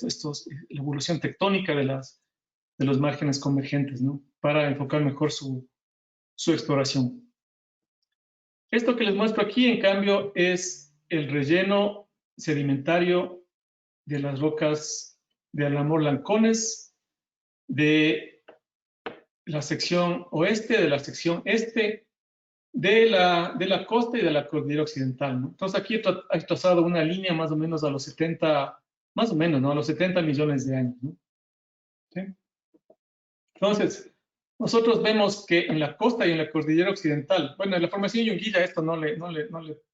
evolución tectónica de los márgenes convergentes, ¿no? Para enfocar mejor su exploración. Esto que les muestro aquí, en cambio, es el relleno sedimentario de las rocas de Amur Lancones, de la sección oeste, de la sección este, de la costa y de la cordillera occidental, ¿no? Entonces aquí he trazado una línea más o menos a los 70, más o menos, ¿no? A los 70 millones de años, ¿no? ¿Sí? Entonces, nosotros vemos que en la costa y en la cordillera occidental, bueno, en la formación Yunguilla esto no le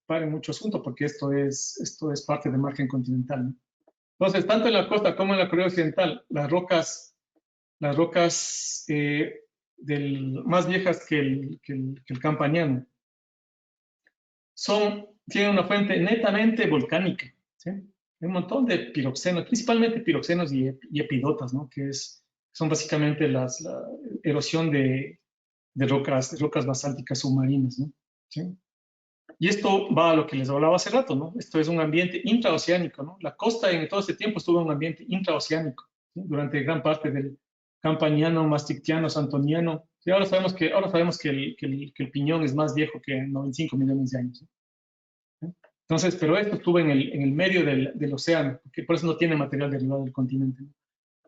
pare mucho asunto porque esto es parte del margen continental, ¿no? Entonces, tanto en la costa como en la cordillera occidental, las rocas más viejas que el Campaniano tienen una fuente netamente volcánica, ¿sí? Hay un montón de piroxenos, principalmente piroxenos y epidotas, ¿no? Que son básicamente la erosión de rocas basálticas submarinas, ¿no? ¿Sí? Y esto va a lo que les hablaba hace rato, ¿no? Esto es un ambiente intraoceánico, ¿no? La costa en todo este tiempo estuvo en un ambiente intraoceánico, ¿sí? Durante gran parte del Campaniano, Maastrichtiano, Santoniano. Y ahora sabemos que el Piñón es más viejo que 95 millones de años, ¿sí? Entonces, pero esto estuvo en el medio del océano, que por eso no tiene material derivado del continente, ¿no?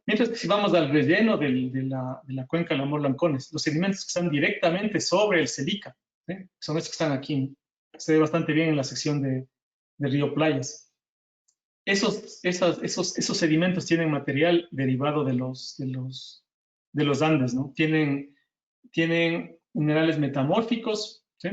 Mientras que si vamos al relleno de la cuenca del Amur Lancones, los sedimentos que están directamente sobre el Celica, ¿sí? Son estos que están aquí, ¿no? Se ve bastante bien en la sección de Río Playas. esos sedimentos tienen material derivado de los Andes, ¿no? Tienen minerales metamórficos, ¿sí?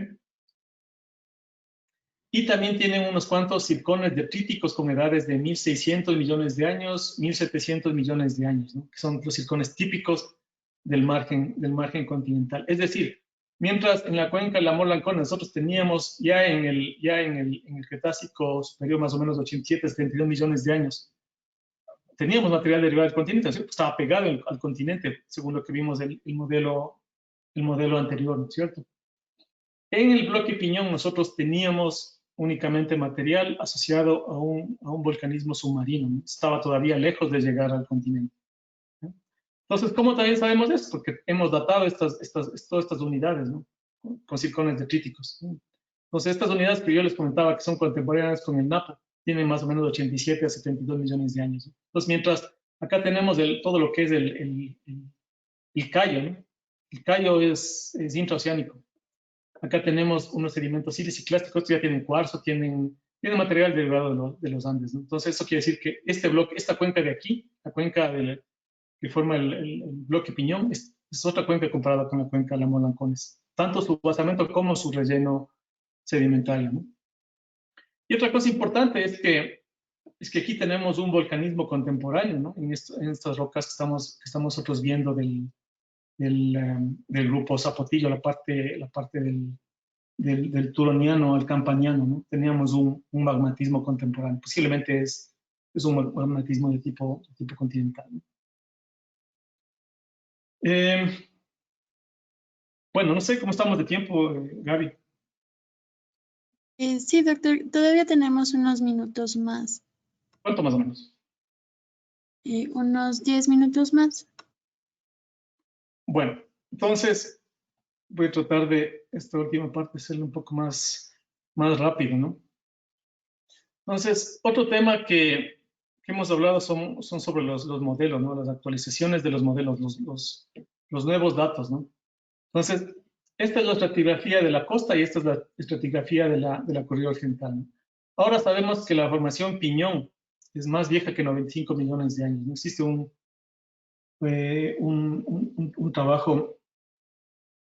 Y también tienen unos cuantos circones detríticos con edades de 1.600 millones de años, 1.700 millones de años, ¿no? Que son los circones típicos del margen continental. Es decir, mientras en la cuenca del Amur Lancón nosotros teníamos ya en el Cretácico superior más o menos 87, 72 millones de años, teníamos material derivado del continente, ¿cierto? Estaba pegado al continente, según lo que vimos el modelo anterior, ¿no es cierto? En el bloque Piñón nosotros teníamos únicamente material asociado a un volcanismo submarino, ¿no? Estaba todavía lejos de llegar al continente, ¿no? Entonces, ¿cómo también sabemos esto? Porque hemos datado todas estas unidades, ¿no? Con circones detríticos, ¿no? Entonces, estas unidades que yo les comentaba que son contemporáneas con el Napo, tienen más o menos 87 a 72 millones de años, ¿no? Entonces, mientras acá tenemos todo lo que es el callo, ¿no? El callo es intraoceánico. Acá tenemos unos sedimentos siliciclásticos, ya tienen cuarzo, tienen material derivado de los Andes, ¿no? Entonces, eso quiere decir que este bloque, esta cuenca de aquí, la cuenca que forma el bloque Piñón, es otra cuenca comparada con la cuenca de la Molancones, tanto su basamento como su relleno sedimentario, ¿no? Y otra cosa importante es que aquí tenemos un volcanismo contemporáneo, ¿no? En estas rocas que estamos nosotros viendo del grupo Zapotillo, la parte del turoniano al campaniano, ¿no? Teníamos un magmatismo contemporáneo. Posiblemente es un magmatismo de tipo continental, ¿no? Bueno, no sé cómo estamos de tiempo, Gaby. Sí, doctor, todavía tenemos unos minutos más. ¿Cuánto más o menos? Unos 10 minutos más. Bueno, entonces voy a tratar de esta última parte hacerlo un poco más rápido, ¿no? Entonces, otro tema que hemos hablado son sobre los modelos, ¿no? Las actualizaciones de los modelos, los nuevos datos, ¿no? Entonces, esta es la estratigrafía de la costa y esta es la estratigrafía de la corrida occidental, ¿no? Ahora sabemos que la formación Piñón es más vieja que 95 millones de años, ¿no? Existe un trabajo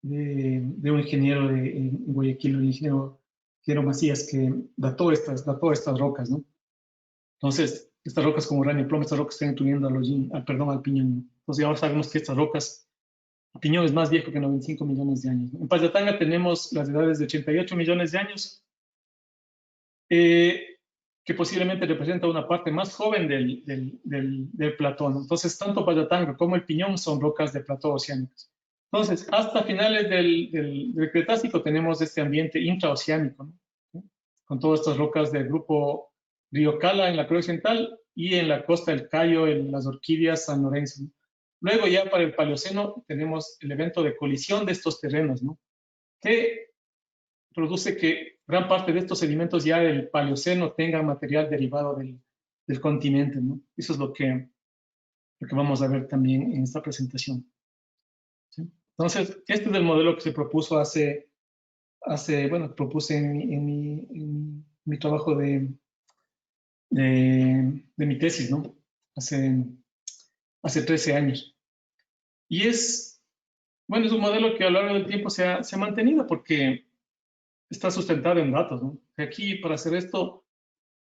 de un ingeniero en Guayaquil, el ingeniero Macías, que dató estas rocas, ¿no? Entonces, estas rocas como uranio y plomo, estas rocas están incluyendo al Piñón, ¿no? Entonces, ahora sabemos que estas rocas, el Piñón es más viejo que 95 millones de años, ¿no? En Pallattanga tenemos las edades de 88 millones de años, que posiblemente representa una parte más joven del plató, ¿no? Entonces, tanto Pallattanga como el Piñón son rocas de plató oceánicas. Entonces, hasta finales del Cretácico tenemos este ambiente intraoceánico, ¿no? Con todas estas rocas del grupo Río Cala en la corrida occidental y en la costa del Cayo, en las Orquídeas, San Lorenzo, ¿no? Luego ya para el Paleoceno tenemos el evento de colisión de estos terrenos, ¿no? Que produce que gran parte de estos sedimentos ya del Paleoceno tengan material derivado del continente, ¿no? Eso es lo que vamos a ver también en esta presentación, ¿sí? Entonces, este es el modelo que se propuso bueno, propuse en mi trabajo de mi tesis, ¿no? Hace 13 años. Y bueno, es un modelo que a lo largo del tiempo se ha mantenido porque está sustentado en datos, ¿no? Aquí, para hacer esto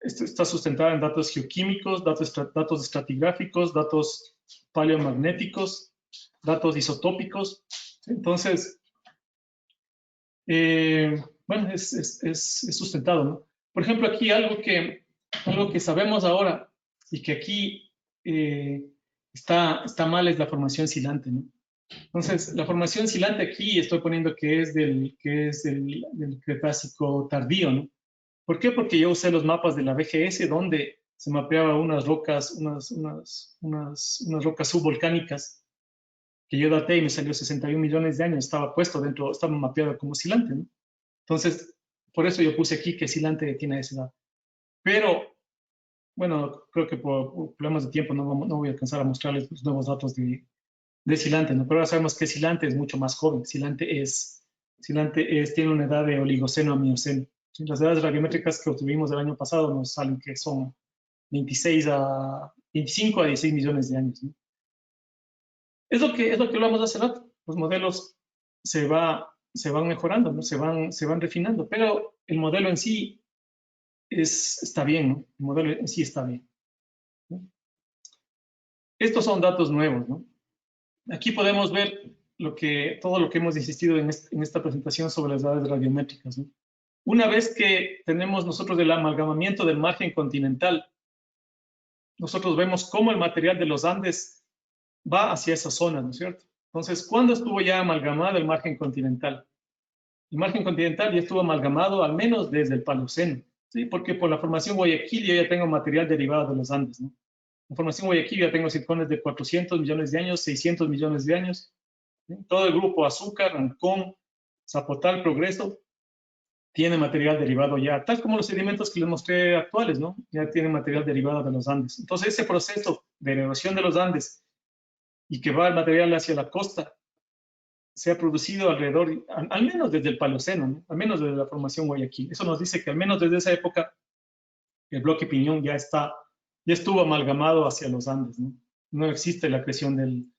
está sustentado en datos geoquímicos, datos estratigráficos, datos paleomagnéticos, datos isotópicos. Entonces, bueno, es sustentado, ¿no? Por ejemplo, aquí algo que sabemos ahora y que aquí está mal es la formación silante, ¿no? Entonces, la formación silante aquí estoy poniendo que es del Cretácico tardío, ¿no? ¿Por qué? Porque yo usé los mapas de la BGS donde se mapeaba unas rocas subvolcánicas que yo daté y me salió 61 millones de años, estaba mapeado como silante, ¿no? Entonces, por eso yo puse aquí que silante tiene esa edad. Pero, bueno, creo que por problemas de tiempo no voy a alcanzar a mostrarles los nuevos datos de silante, ¿no? Pero ahora sabemos que silante es mucho más joven. Silante tiene una edad de oligoceno a mioceno. Las edades radiométricas que obtuvimos el año pasado nos salen que son 25 a 16 millones de años, ¿no? Es lo que hablamos hace rato. Los modelos se van mejorando, ¿no? Se van refinando, pero el modelo en sí está bien, ¿no? El modelo en sí está bien, ¿no? Estos son datos nuevos, ¿no? Aquí podemos ver todo lo que hemos insistido en esta presentación sobre las edades radiométricas, ¿no? Una vez que tenemos nosotros el amalgamamiento del margen continental, nosotros vemos cómo el material de los Andes va hacia esas zonas, ¿no es cierto? Entonces, ¿cuándo estuvo ya amalgamado el margen continental? El margen continental ya estuvo amalgamado al menos desde el Paleoceno, ¿sí? Porque por la formación Guayaquil yo ya tengo material derivado de los Andes, ¿no? La formación Guayaquil ya tengo circones de 400 millones de años, 600 millones de años, ¿sí? Todo el grupo Azúcar, Ancón, Zapotal, Progreso, tiene material derivado ya, tal como los sedimentos que les mostré actuales, ¿no? Ya tienen material derivado de los Andes. Entonces, ese proceso de erosión de los Andes y que va el material hacia la costa, se ha producido alrededor, al menos desde el Paleoceno, ¿no? Al menos desde la formación Guayaquil. Eso nos dice que al menos desde esa época el bloque Piñón ya estuvo amalgamado hacia los Andes, ¿no? No existe la creación del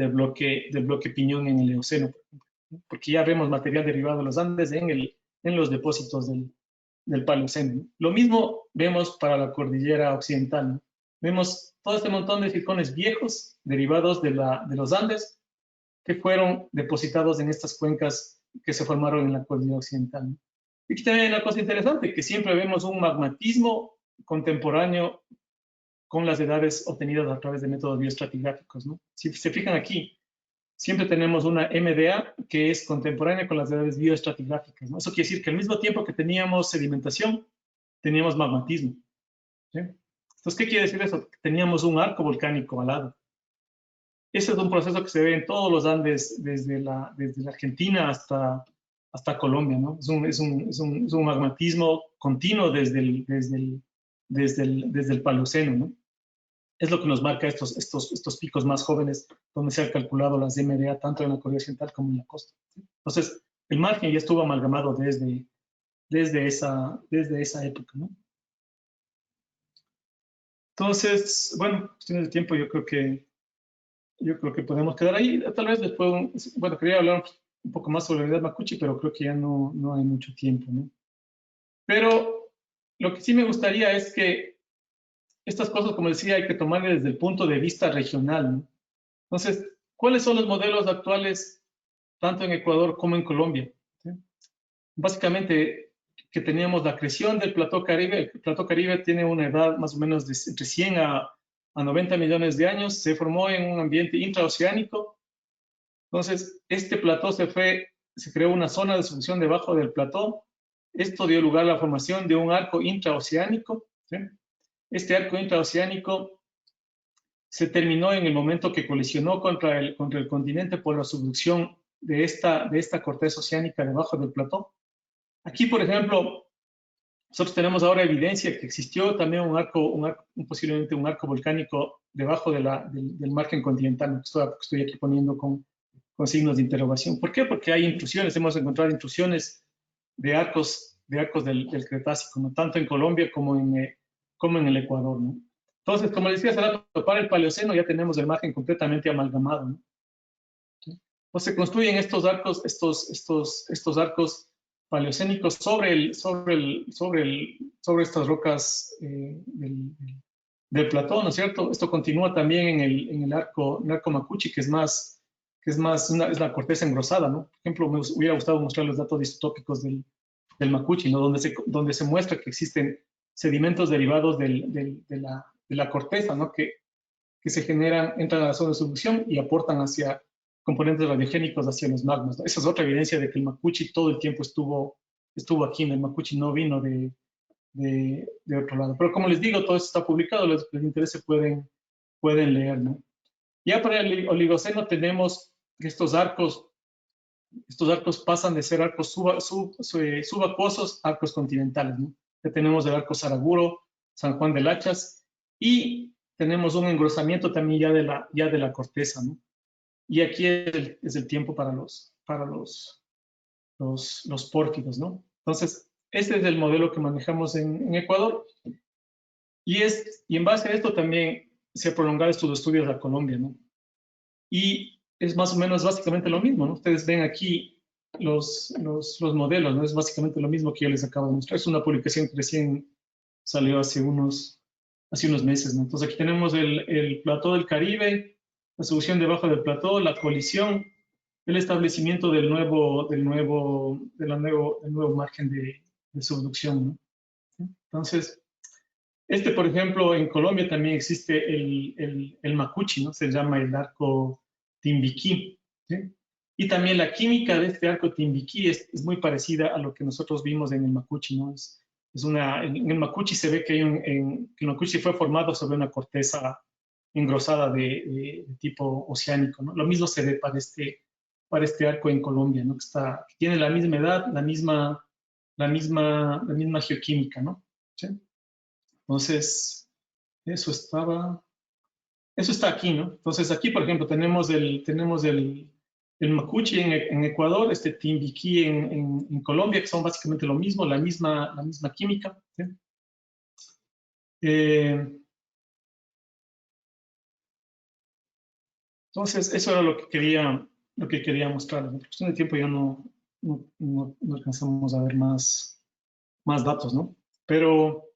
bloque Piñón en el Eoceno, por ejemplo, ¿no? Porque ya vemos material derivado de los Andes en los depósitos del Paleoceno, ¿no? Lo mismo vemos para la cordillera occidental, ¿no? Vemos todo este montón de circones viejos derivados de los Andes que fueron depositados en estas cuencas que se formaron en la cordillera occidental, ¿no? Y aquí también hay una cosa interesante, que siempre vemos un magmatismo contemporáneo con las edades obtenidas a través de métodos bioestratigráficos, ¿no? Si se fijan aquí, siempre tenemos una MDA que es contemporánea con las edades bioestratigráficas, ¿no? Eso quiere decir que al mismo tiempo que teníamos sedimentación, teníamos magmatismo, ¿sí? Entonces, ¿qué quiere decir eso? Teníamos un arco volcánico al lado. Ese es un proceso que se ve en todos los Andes, desde la Argentina hasta Colombia, ¿no? Es un magmatismo continuo desde el Paleoceno, ¿no? Es lo que nos marca estos picos más jóvenes, donde se han calculado las MDA tanto en la cordillera occidental como en la costa, ¿sí? Entonces, el margen ya estuvo amalgamado desde esa época, ¿no? Entonces, bueno, cuestiones de tiempo, yo creo que podemos quedar ahí. Tal vez después, bueno, quería hablar un poco más sobre la unidad Macuchi, pero creo que ya no hay mucho tiempo, ¿no? Pero lo que sí me gustaría es que estas cosas, como decía, hay que tomarlas desde el punto de vista regional, ¿no? Entonces, ¿cuáles son los modelos actuales, tanto en Ecuador como en Colombia? ¿Sí? Básicamente, que teníamos la creación del Plató Caribe. El Plató Caribe tiene una edad más o menos de entre 100 a 90 millones de años, se formó en un ambiente intraoceánico. Entonces, este plató se creó una zona de sucesión debajo del plató. Esto dio lugar a la formación de un arco intraoceánico, ¿sí? Este arco intraoceánico se terminó en el momento que colisionó contra el continente por la subducción de esta corteza oceánica debajo del plató. Aquí, por ejemplo, nosotros tenemos ahora evidencia que existió también posiblemente un arco volcánico debajo del margen continental, que estoy aquí poniendo con signos de interrogación. ¿Por qué? Porque hay intrusiones, hemos encontrado intrusiones de arcos del Cretácico, ¿no? Tanto en Colombia como en el Ecuador, ¿no? Entonces, como les decía hace rato, para el Paleoceno ya tenemos el margen completamente amalgamado, ¿no? Entonces se construyen estos arcos paleocénicos sobre estas rocas del plató, ¿no es cierto? Esto continúa también en el arco Macuchi, que es la corteza engrosada, ¿no? Por ejemplo, me hubiera gustado mostrar los datos isotópicos del Macuchi, ¿no? Donde se muestra que existen sedimentos derivados de la corteza, ¿no? Que se entran a la zona de subducción y aportan hacia componentes radiogénicos hacia los magmas, ¿no? Esa es otra evidencia de que el Macuchi todo el tiempo estuvo aquí, ¿no? El Macuchi no vino de otro lado. Pero como les digo, todo esto está publicado, los que les interese pueden leer, ¿no? Ya para el Oligoceno tenemos que estos arcos pasan de ser arcos subacuosos a arcos continentales, ¿no? Ya tenemos el arco Saraguro, San Juan de Lachas, y tenemos un engrosamiento también ya de la corteza, ¿no? Y aquí es el tiempo para los pórfidos, ¿no? Entonces, este es el modelo que manejamos en Ecuador. Y en base a esto también se ha prolongado estos estudios a Colombia, ¿no? Y es más o menos básicamente lo mismo, ¿no? Ustedes ven aquí los modelos, ¿no? Es básicamente lo mismo que yo les acabo de mostrar. Es una publicación que recién salió hace unos meses, ¿no? Entonces aquí tenemos el plató del Caribe, la solución debajo del plató, la colisión, el establecimiento del nuevo margen de subducción, ¿no? Entonces, por ejemplo, en Colombia también existe el Macuchi, ¿no? Se llama el arco Timbiquí, ¿sí? Y también la química de este arco Timbiquí es muy parecida a lo que nosotros vimos en el Macuchi, ¿no? En el Macuchi se ve que que el Macuchi fue formado sobre una corteza engrosada de tipo oceánico, ¿no? Lo mismo se ve para este arco en Colombia, ¿no? Que tiene la misma edad, la misma geoquímica, ¿no? ¿Sí? Entonces, eso está aquí, ¿no? Entonces, aquí, por ejemplo, tenemos el Macuchi en Ecuador, Timbiquí en Colombia, que son básicamente lo mismo, la misma química, ¿sí? Entonces, eso era lo que quería mostrarles. En cuestión de tiempo ya no alcanzamos a ver más datos, ¿no? Pero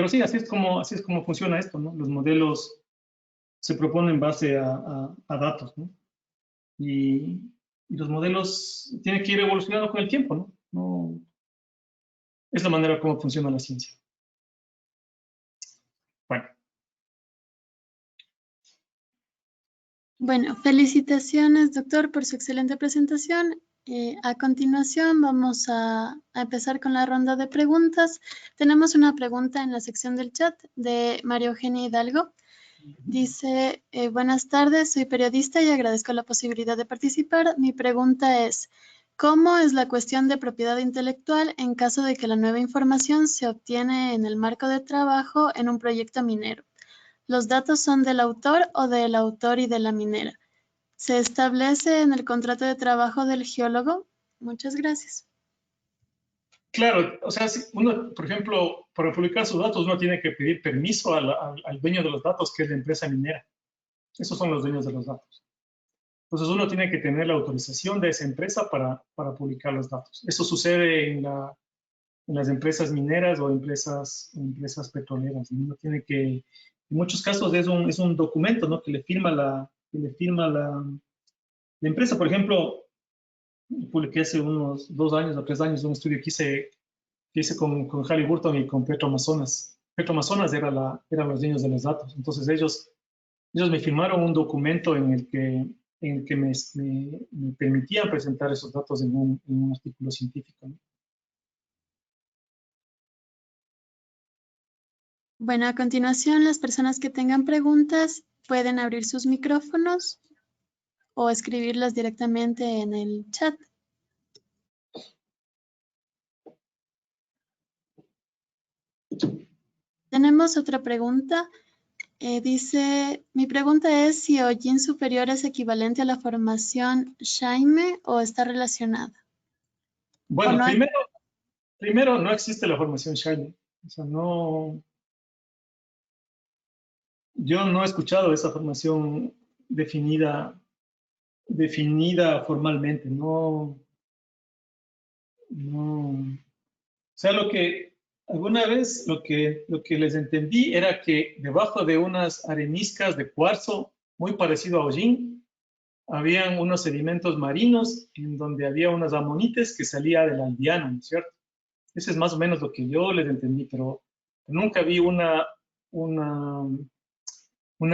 sí, así es como funciona esto, ¿no? Los modelos se proponen en base a datos, ¿no? Y los modelos tienen que ir evolucionando con el tiempo, ¿no? Es la manera como funciona la ciencia. Bueno. Bueno, felicitaciones, doctor, por su excelente presentación. A continuación vamos a empezar con la ronda de preguntas. Tenemos una pregunta en la sección del chat de María Eugenia Hidalgo. Dice, buenas tardes, soy periodista y agradezco la posibilidad de participar. Mi pregunta es, ¿cómo es la cuestión de propiedad intelectual en caso de que la nueva información se obtiene en el marco de trabajo en un proyecto minero? ¿Los datos son del autor o del autor y de la minera? ¿Se establece en el contrato de trabajo del geólogo? Muchas gracias. Claro, o sea, si uno, por ejemplo, para publicar sus datos, uno tiene que pedir permiso al dueño de los datos, que es la empresa minera. Esos son los dueños de los datos. Entonces, uno tiene que tener la autorización de esa empresa para publicar los datos. Eso sucede en las empresas mineras o empresas petroleras. Uno tiene que, en muchos casos es un documento, ¿no? Que le firma la empresa. Por ejemplo, publiqué hace unos 2 años o 3 años un estudio que hice con Halliburton y con Petroamazonas. Petroamazonas eran los dueños de los datos. Entonces ellos me firmaron un documento en el que me permitían presentar esos datos en un artículo científico, ¿no? Bueno, a continuación, las personas que tengan preguntas pueden abrir sus micrófonos o escribirlas directamente en el chat. Tenemos otra pregunta. Dice, mi pregunta es si hollín superior es equivalente a la formación Shaime o está relacionada. Bueno, no primero no existe la formación Shaime. O sea, yo no he escuchado esa formación definida formalmente. No. O sea, alguna vez lo que les entendí era que debajo de unas areniscas de cuarzo, muy parecido a hollín, habían unos sedimentos marinos en donde había unas amonites que salía del aldeano, ¿no es cierto? Ese es más o menos lo que yo les entendí, pero nunca vi una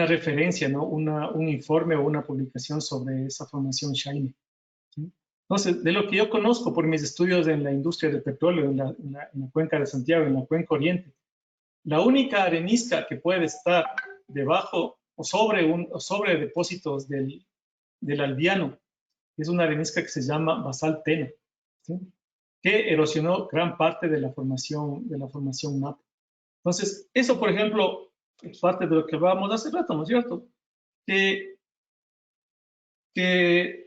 referencia, ¿no? Un informe o una publicación sobre esa formación Shaime, ¿sí? Entonces, de lo que yo conozco por mis estudios en la industria del petróleo, en la cuenca de Santiago, en la cuenca oriente, la única arenisca que puede estar debajo o sobre depósitos del aldeano es una arenisca que se llama basalteno, ¿sí? Que erosionó gran parte de la formación MAP. Entonces, eso, por ejemplo, es parte de lo que hablábamos hace rato, ¿no es cierto? Que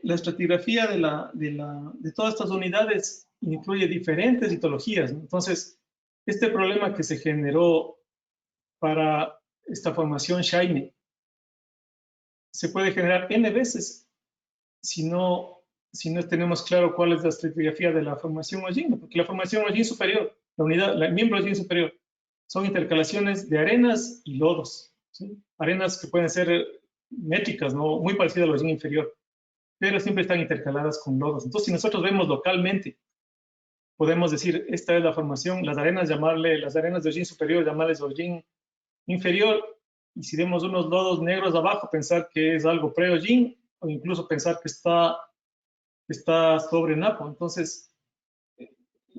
la estratigrafía de todas estas unidades incluye diferentes litologías, ¿no? Entonces, este problema que se generó para esta formación shiny se puede generar n veces si no tenemos claro cuál es la estratigrafía de la formación hollín, porque la formación hollín superior, la unidad, el miembro hollín superior, son intercalaciones de arenas y lodos, ¿sí? Arenas que pueden ser métricas, ¿no? Muy parecidas al hollín inferior, pero siempre están intercaladas con lodos. Entonces, si nosotros vemos localmente, podemos decir, esta es la formación, las arenas de hollín superior, llamarles hollín inferior, y si vemos unos lodos negros abajo, pensar que es algo pre-hollín, o incluso pensar que está sobre Napo. Entonces,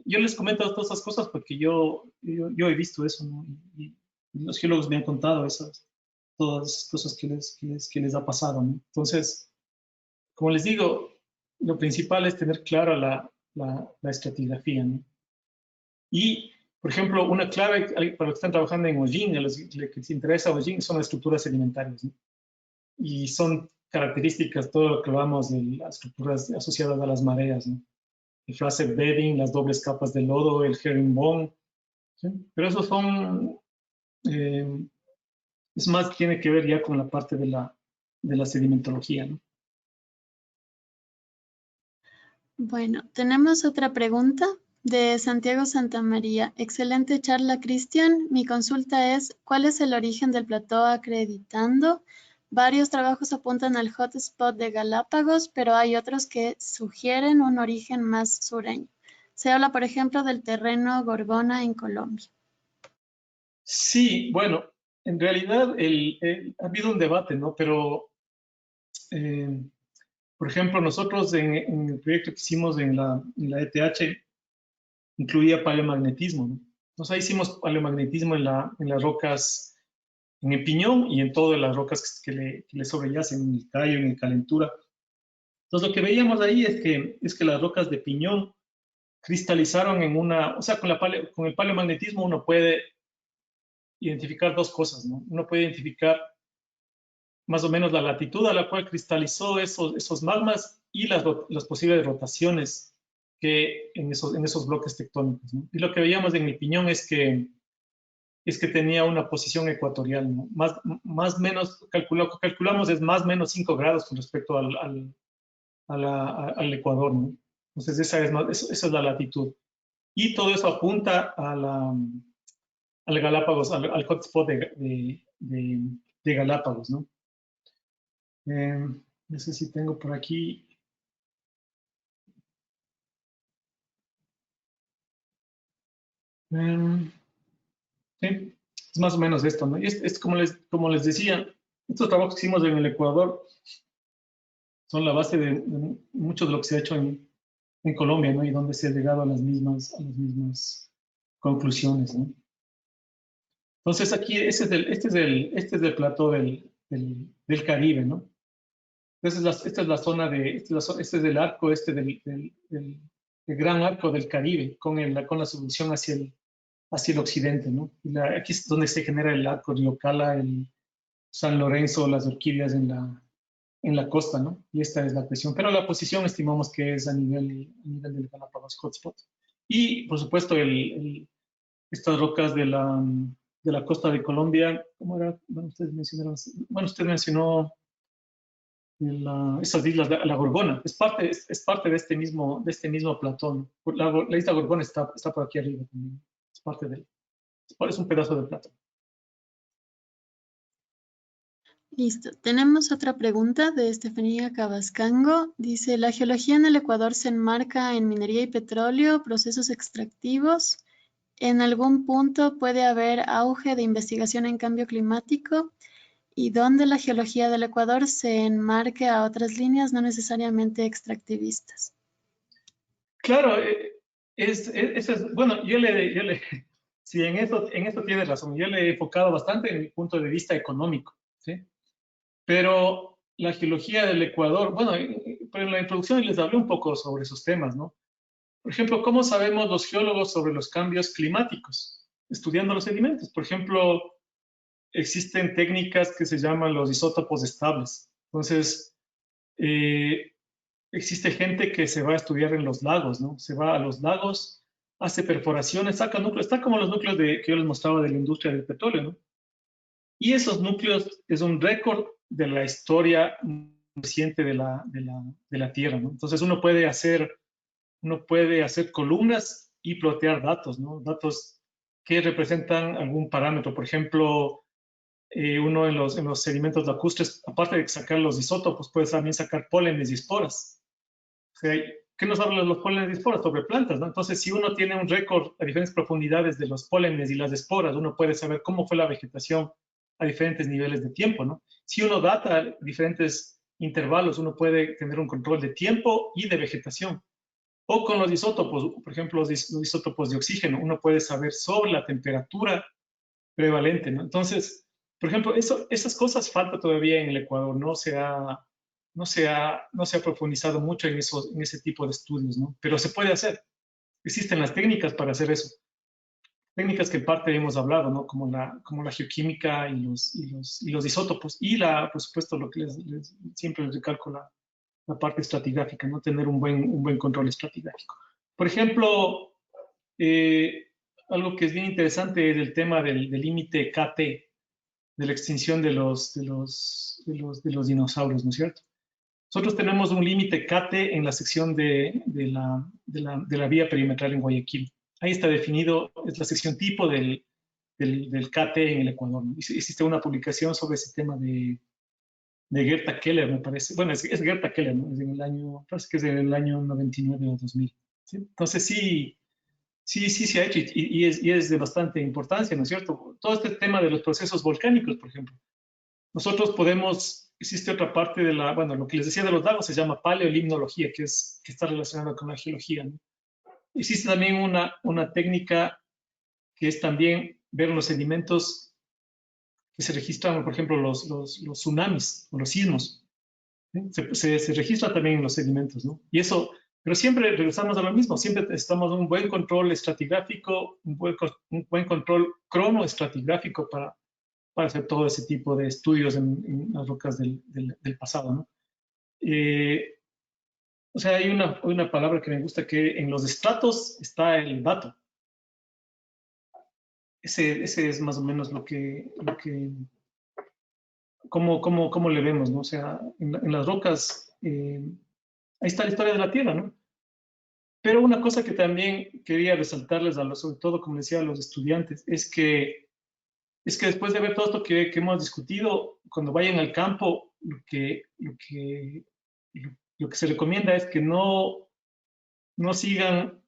yo les comento todas estas cosas porque yo he visto eso, ¿no? Y los geólogos me han contado todas esas cosas que les ha pasado, ¿no? Entonces, como les digo, lo principal es tener clara la estratigrafía, ¿no? Y, por ejemplo, una clave para los que están trabajando en hollín, a los que les interesa hollín, son las estructuras sedimentarias, ¿no? Y son características, todo lo que hablamos de las estructuras asociadas a las mareas, ¿no? El flaccid bedding, las dobles capas de lodo, el herringbone, ¿sí? Pero esos son, es más, tiene que ver ya con la parte de la sedimentología, ¿no? Bueno, tenemos otra pregunta de Santiago Santamaría. Excelente charla, Cristian. Mi consulta es, ¿cuál es el origen del plató acreditando? Varios trabajos apuntan al hotspot de Galápagos, pero hay otros que sugieren un origen más sureño. Se habla, por ejemplo, del terreno Gorgona en Colombia. Sí, bueno, en realidad ha habido un debate, ¿no? Pero, por ejemplo, nosotros en el proyecto que hicimos en la ETH, incluía paleomagnetismo, ¿no? Entonces ahí hicimos paleomagnetismo en las rocas, en el piñón y en todas las rocas que le sobreyacen, en el callo, en el calentura. Entonces lo que veíamos ahí es que las rocas de piñón cristalizaron o sea, con el paleomagnetismo uno puede identificar dos cosas, ¿no? Uno puede identificar más o menos la latitud a la cual cristalizó esos magmas y las posibles rotaciones que en esos bloques tectónicos, ¿no? Y lo que veíamos en mi piñón es que tenía una posición ecuatorial, ¿no? Más menos, calculamos es más o menos 5 grados con respecto al Ecuador, ¿no? Entonces esa es la latitud. Y todo eso apunta al Galápagos, al hotspot de Galápagos, ¿no? No sé si tengo por aquí. Sí, es más o menos esto, ¿no? Y es como les decía, estos trabajos que hicimos en el Ecuador son la base de mucho de lo que se ha hecho en Colombia, ¿no? Y donde se ha llegado a las mismas conclusiones, ¿no? Entonces aquí, este es el plató del Caribe, ¿no? Esta es la zona este es el arco del gran arco del Caribe, con la subducción hacia el occidente, ¿no? Y aquí es donde se genera el arco de Ocala, el San Lorenzo, las orquídeas en la costa, ¿no? Y esta es la presión. Pero la posición estimamos que es a nivel del Galápagos Hotspot. Y, por supuesto, estas rocas de la costa de Colombia, ¿cómo era? Bueno, usted mencionó esas islas, la Gorgona, es parte de este mismo platón. La isla Gorgona está por aquí arriba también, es parte de él. Es un pedazo de platón. Listo. Tenemos otra pregunta de Estefanía Cabascango. Dice, ¿la geología en el Ecuador se enmarca en minería y petróleo, procesos extractivos? ¿En algún punto puede haber auge de investigación en cambio climático? ¿Y dónde la geología del Ecuador se enmarque a otras líneas no necesariamente extractivistas? Claro, bueno, sí, en esto tiene razón. Yo le he enfocado bastante en mi punto de vista económico, ¿sí? Pero la geología del Ecuador, bueno, pero en la introducción les hablé un poco sobre esos temas, ¿no? Por ejemplo, ¿cómo sabemos los geólogos sobre los cambios climáticos? Estudiando los sedimentos. Por ejemplo, existen técnicas que se llaman los isótopos estables. Entonces, existe gente que se va a estudiar en los lagos, ¿no? Se va a los lagos, hace perforaciones, saca núcleos, está como los núcleos que yo les mostraba de la industria del petróleo, ¿no? Y esos núcleos es un récord de la historia reciente de la Tierra, ¿no? Entonces uno puede hacer columnas y plotear datos, ¿no? Datos que representan algún parámetro. Por ejemplo, uno en los sedimentos lacustres, aparte de sacar los isótopos, puede también sacar pólenes y esporas. O sea, ¿qué nos hablan los pólenes y esporas? Sobre plantas, ¿no? Entonces, si uno tiene un récord a diferentes profundidades de los pólenes y las esporas, uno puede saber cómo fue la vegetación a diferentes niveles de tiempo, ¿no? Si uno data diferentes intervalos, uno puede tener un control de tiempo y de vegetación. O con los isótopos, por ejemplo, los isótopos de oxígeno, uno puede saber sobre la temperatura prevalente, ¿no? Entonces, por ejemplo, esas cosas falta todavía en el Ecuador, no se ha profundizado mucho en ese tipo de estudios, ¿no? Pero se puede hacer. Existen las técnicas para hacer eso. Técnicas que en parte hemos hablado, ¿no? Como la geoquímica y los isótopos. Y por supuesto, lo que siempre les recalco, la parte estratigráfica, ¿no? Tener un buen control estratigráfico. Por ejemplo, algo que es bien interesante es el tema del límite KT, de la extinción de los dinosaurios, ¿no es cierto? Nosotros tenemos un límite KT en la sección de la vía perimetral en Guayaquil. Ahí está definido, es la sección tipo del KT en el Ecuador, ¿no? Existe una publicación sobre ese tema de Gerta Keller, me parece. Bueno, es Gerta Keller, ¿no? Parece que es en el año 99 o 2000. ¿Sí? Entonces sí se ha hecho y es de bastante importancia, ¿no es cierto? Todo este tema de los procesos volcánicos, por ejemplo. Nosotros existe otra parte bueno, lo que les decía de los lagos se llama paleolimnología, que está relacionada con la geología, ¿no? Existe también una técnica que es también ver los sedimentos que se registran, por ejemplo, los tsunamis o los sismos. Se registra también en los sedimentos, ¿no? Y eso, pero siempre regresamos a lo mismo, siempre necesitamos un buen control estratigráfico, un buen control cronoestratigráfico para hacer todo ese tipo de estudios en las rocas del pasado, ¿no? O sea, hay una palabra que me gusta, que en los estratos está el dato. Ese es más o menos cómo le vemos, ¿no? O sea, en las rocas, ahí está la historia de la Tierra, ¿no? Pero una cosa que también quería resaltarles, sobre todo, como decía, a los estudiantes, es que después de ver todo esto que hemos discutido, cuando vayan al campo, lo que se recomienda es que no sigan,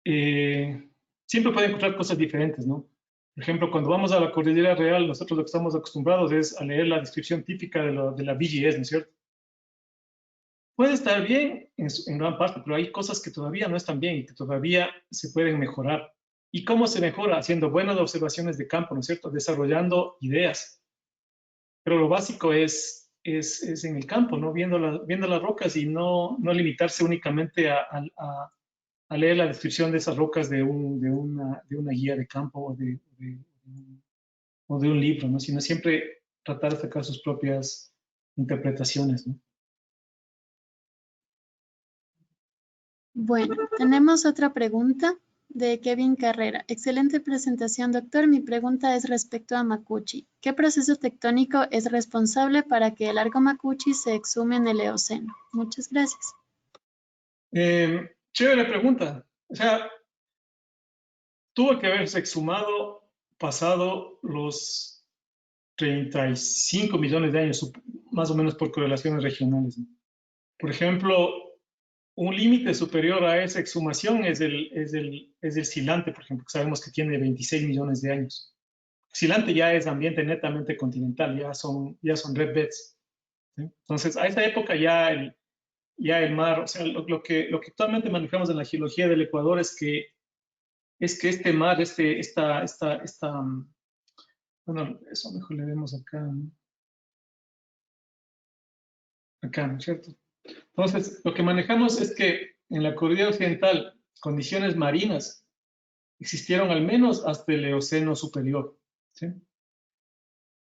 siempre pueden encontrar cosas diferentes, ¿no? Por ejemplo, cuando vamos a la Cordillera Real, nosotros lo que estamos acostumbrados es a leer la descripción típica de la BGS, ¿no es cierto? Puede estar bien en gran parte, pero hay cosas que todavía no están bien y que todavía se pueden mejorar. ¿Y cómo se mejora? Haciendo buenas observaciones de campo, ¿no es cierto? Desarrollando ideas. Pero lo básico es en el campo, ¿no? Viendo las rocas y no limitarse únicamente a leer la descripción de esas rocas de una guía de campo o de un libro, ¿no? Sino siempre tratar de sacar sus propias interpretaciones, ¿no? Bueno, tenemos otra pregunta de Kevin Carrera. Excelente presentación, doctor. Mi pregunta es respecto a Macuchi. ¿Qué proceso tectónico es responsable para que el arco Macuchi se exhume en el Eoceno? Muchas gracias. Chévere pregunta. O sea, tuvo que haberse exhumado pasado los 35 millones de años, más o menos por correlaciones regionales, ¿no? Por ejemplo, un límite superior a esa exhumación es el Silante, por ejemplo, que sabemos que tiene 26 millones de años. Silante ya es ambiente netamente continental, ya son red beds, ¿sí? Entonces, a esa época ya el mar, o sea, lo que actualmente manejamos en la geología del Ecuador es que este mar, bueno, eso mejor le vemos acá, ¿no? Acá, ¿no es cierto? Entonces, lo que manejamos es que en la cordillera occidental, condiciones marinas existieron al menos hasta el Eoceno superior, ¿sí?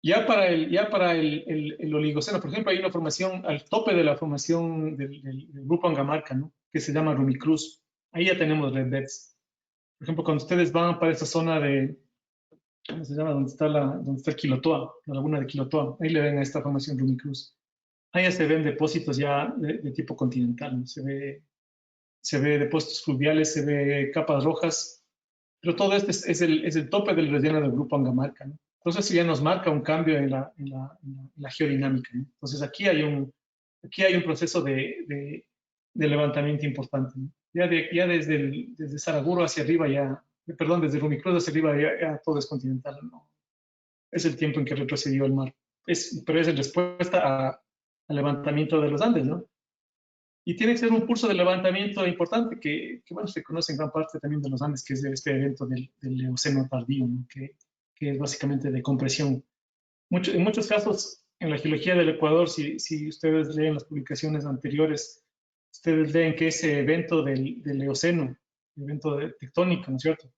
Ya para el Oligoceno, por ejemplo, hay una formación al tope de la formación del grupo Angamarca, ¿no? Que se llama Rumicruz. Ahí ya tenemos red beds. Por ejemplo, cuando ustedes van para esa zona de ¿cómo se llama? Donde está el Quilotoa, la laguna de Quilotoa. Ahí le ven a esta formación Rumicruz. Ahí ya se ven depósitos ya de tipo continental, ¿no? Se ve depósitos fluviales, se ve capas rojas, pero todo esto es el tope del relleno del grupo Angamarca, ¿no? Entonces eso ya nos marca un cambio en la geodinámica, ¿no? Entonces aquí hay un proceso de levantamiento importante, ¿no? Ya desde Saraguro hacia arriba perdón, desde Rumicruz hacia arriba ya todo es continental, ¿no? Es el tiempo en que retrocedió el mar. Pero es en respuesta al levantamiento de los Andes, ¿no? Y tiene que ser un pulso de levantamiento importante que bueno, se conoce en gran parte también de los Andes, que es este evento del Eoceno tardío, ¿no? que es básicamente de compresión. En muchos casos, en la geología del Ecuador, si ustedes leen las publicaciones anteriores, ustedes leen que ese evento del Eoceno, evento tectónico, ¿no es cierto?,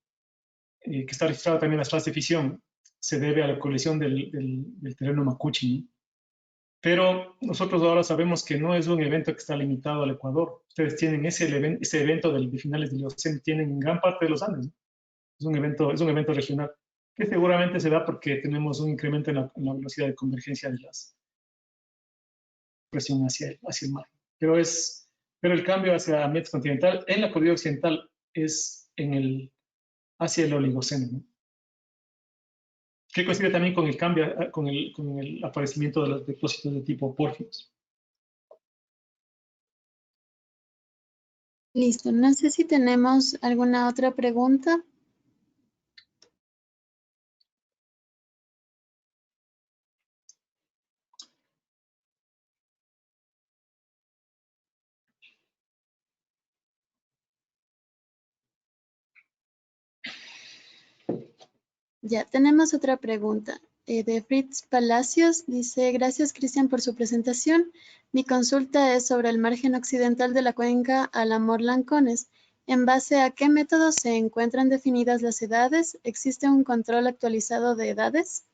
que está registrado también en las fases de fisión, se debe a la colisión del terreno macuchi, ¿no? Pero nosotros ahora sabemos que no es un evento que está limitado al Ecuador. Ustedes tienen ese evento de finales del Eoceno, tienen en gran parte de los Andes, ¿no? Es un evento regional, que seguramente se da porque tenemos un incremento en la velocidad de convergencia de la presión hacia el mar. Pero el cambio hacia ambiente continental en la cordillera occidental es hacia el Oligoceno, ¿no? Que coincide también con el cambio, con el aparecimiento de los depósitos de tipo pórfidos. Listo, no sé si tenemos alguna otra pregunta. Ya, tenemos otra pregunta. De Fritz Palacios, dice, gracias Cristian por su presentación. Mi consulta es sobre el margen occidental de la cuenca Alamor-Lancones. ¿En base a qué métodos se encuentran definidas las edades? ¿Existe un control actualizado de edades?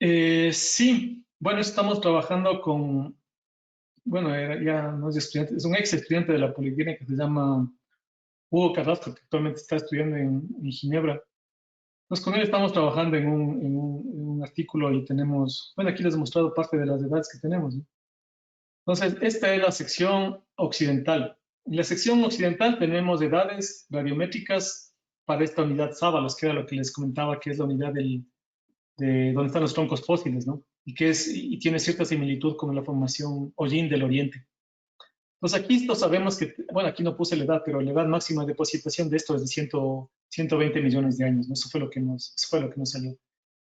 Sí, bueno, estamos trabajando con, bueno, ya no es estudiante, es un ex estudiante de la Politécnica que se llama Hugo Carrasco, que actualmente está estudiando en Ginebra. Pues con él estamos trabajando en un artículo y tenemos, bueno, aquí les he mostrado parte de las edades que tenemos, ¿no? Entonces, esta es la sección occidental. En la sección occidental tenemos edades radiométricas para esta unidad Sábalos, que era lo que les comentaba, que es la unidad de donde están los troncos fósiles, ¿no? Y tiene cierta similitud con la formación Hollín del Oriente. Entonces aquí sabemos que, bueno, aquí no puse la edad, pero la edad máxima de depositación de esto es de 120 millones de años, ¿no? Eso fue lo que nos salió.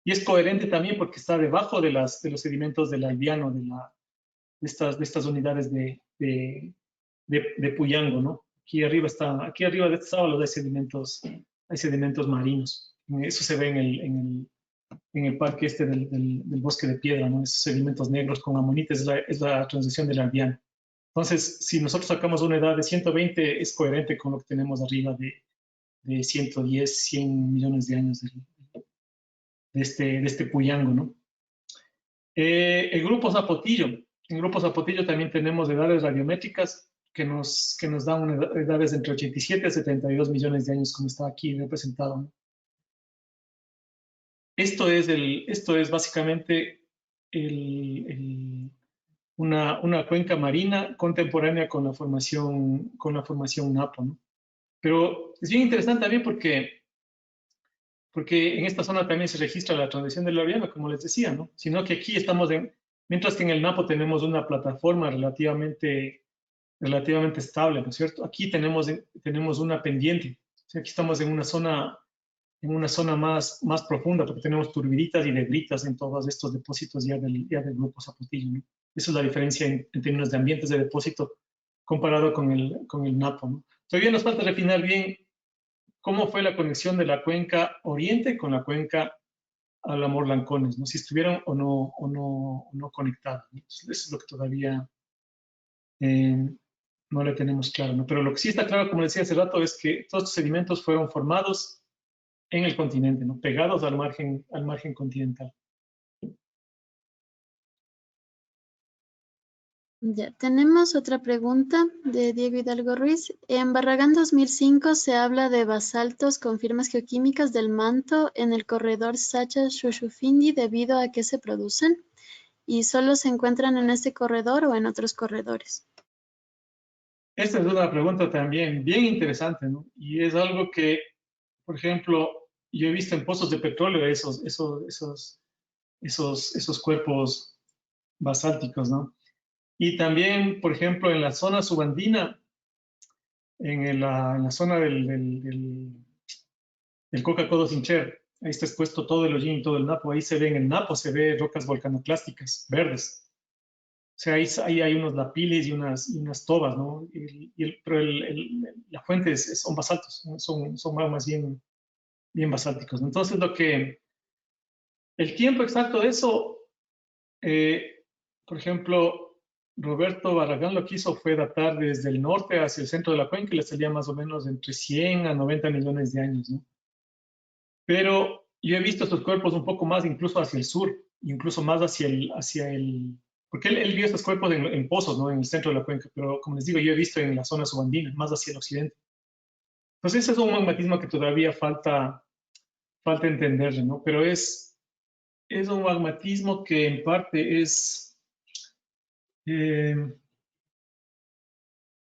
Y es coherente también porque está debajo de los sedimentos del albiano, de estas unidades de Puyango, ¿no? Aquí arriba de este sábalo hay sedimentos marinos. Eso se ve en el parque este del bosque de piedra, ¿no? Esos sedimentos negros con amonita es la transición del albiano. Entonces, si nosotros sacamos una edad de 120, es coherente con lo que tenemos arriba de 110, 100 millones de años de este Puyango, ¿no? El grupo Zapotillo. En el grupo Zapotillo también tenemos edades radiométricas que nos dan edades entre 87 a 72 millones de años, como está aquí representado, ¿no? Esto es básicamente una cuenca marina contemporánea con la formación Napo, ¿no? Pero es bien interesante también porque en esta zona también se registra la transición del Laureano, como les decía, ¿no? Sino que aquí mientras que en el Napo tenemos una plataforma relativamente estable, ¿no es cierto? Aquí tenemos una pendiente. O sea, aquí estamos en una zona más profunda, porque tenemos turbiditas y dendritas en todos estos depósitos ya del grupo Zapotillo, ¿no? Esa es la diferencia en términos de ambientes de depósito comparado con el Napo, ¿no? Todavía nos falta refinar bien cómo fue la conexión de la cuenca oriente con la cuenca Alamor-Lancones, ¿no? Si estuvieron o no conectadas, ¿no? Eso es lo que todavía no le tenemos claro, ¿no? Pero lo que sí está claro, como decía hace rato, es que todos estos sedimentos fueron formados en el continente, ¿no? Pegados al margen continental. Ya, tenemos otra pregunta de Diego Hidalgo Ruiz. En Barragán 2005 se habla de basaltos con firmas geoquímicas del manto en el corredor Sacha-Shushufindi debido a que se producen y solo se encuentran en este corredor o en otros corredores. Esta es una pregunta también bien interesante, ¿no? Y es algo que, por ejemplo, yo he visto en pozos de petróleo esos cuerpos basálticos, ¿no? Y también, por ejemplo, en la zona subandina, en la zona del Coca-Cola Sincher, ahí está expuesto todo el hollín y todo el napo. Ahí se ve, en el napo se ve rocas volcanoclásticas verdes. O sea, ahí hay unos lapiles y unas tobas, ¿no? Pero la fuente son basaltos, ¿no? Son magmas bien basálticos, ¿no? Entonces, el tiempo exacto de eso, por ejemplo, Roberto Barragán lo que hizo fue datar desde el norte hacia el centro de la cuenca y le salía más o menos entre 100 a 90 millones de años, ¿no? Pero yo he visto estos cuerpos un poco más incluso hacia el sur, incluso más porque él vio estos cuerpos en pozos, ¿no? En el centro de la cuenca, pero como les digo, yo he visto en la zona subandina, más hacia el occidente. Entonces ese es un magmatismo que todavía falta entenderlo, ¿no? Pero es un magmatismo que en parte eh,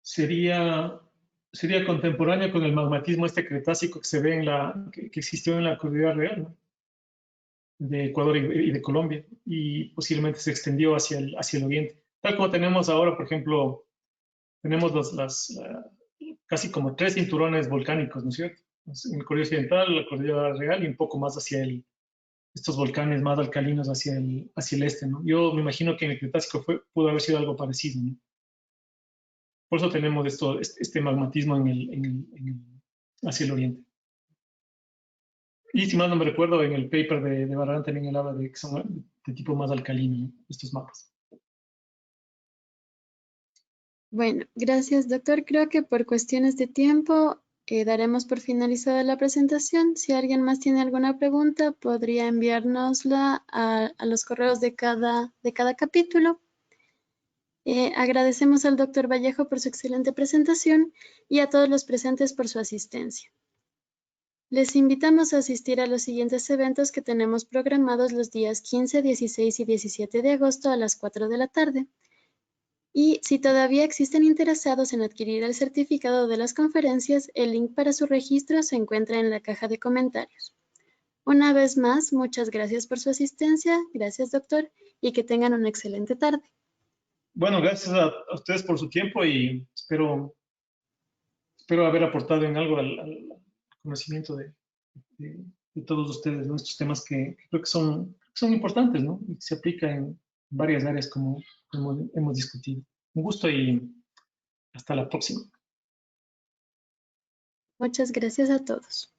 sería contemporáneo con el magmatismo este cretácico que se ve que existió en la cordillera real, ¿no? De Ecuador y de Colombia, y posiblemente se extendió hacia el oriente. Tal como tenemos ahora, por ejemplo, tenemos casi como 3 cinturones volcánicos, ¿no es cierto? En el cordillera occidental, la cordillera real y un poco más hacia estos volcanes más alcalinos hacia el este, ¿no? Yo me imagino que en el Cretácico pudo haber sido algo parecido, ¿no? Por eso tenemos este magmatismo hacia el oriente. Y si mal no me recuerdo, en el paper de Barragán también él habla de que son de tipo más alcalino, ¿no? Estos mapas. Bueno, gracias, doctor. Creo que por cuestiones de tiempo daremos por finalizada la presentación. Si alguien más tiene alguna pregunta, podría enviárnosla a los correos de cada capítulo. Agradecemos al doctor Vallejo por su excelente presentación y a todos los presentes por su asistencia. Les invitamos a asistir a los siguientes eventos que tenemos programados los días 15, 16 y 17 de agosto a las 4 de la tarde. Y si todavía existen interesados en adquirir el certificado de las conferencias, el link para su registro se encuentra en la caja de comentarios. Una vez más, muchas gracias por su asistencia. Gracias, doctor, y que tengan una excelente tarde. Bueno, gracias a ustedes por su tiempo y espero haber aportado en algo al conocimiento de todos ustedes, ¿no? Estos temas que creo que son importantes, ¿no? Y que se aplican en varias áreas como hemos discutido. Un gusto y hasta la próxima. Muchas gracias a todos.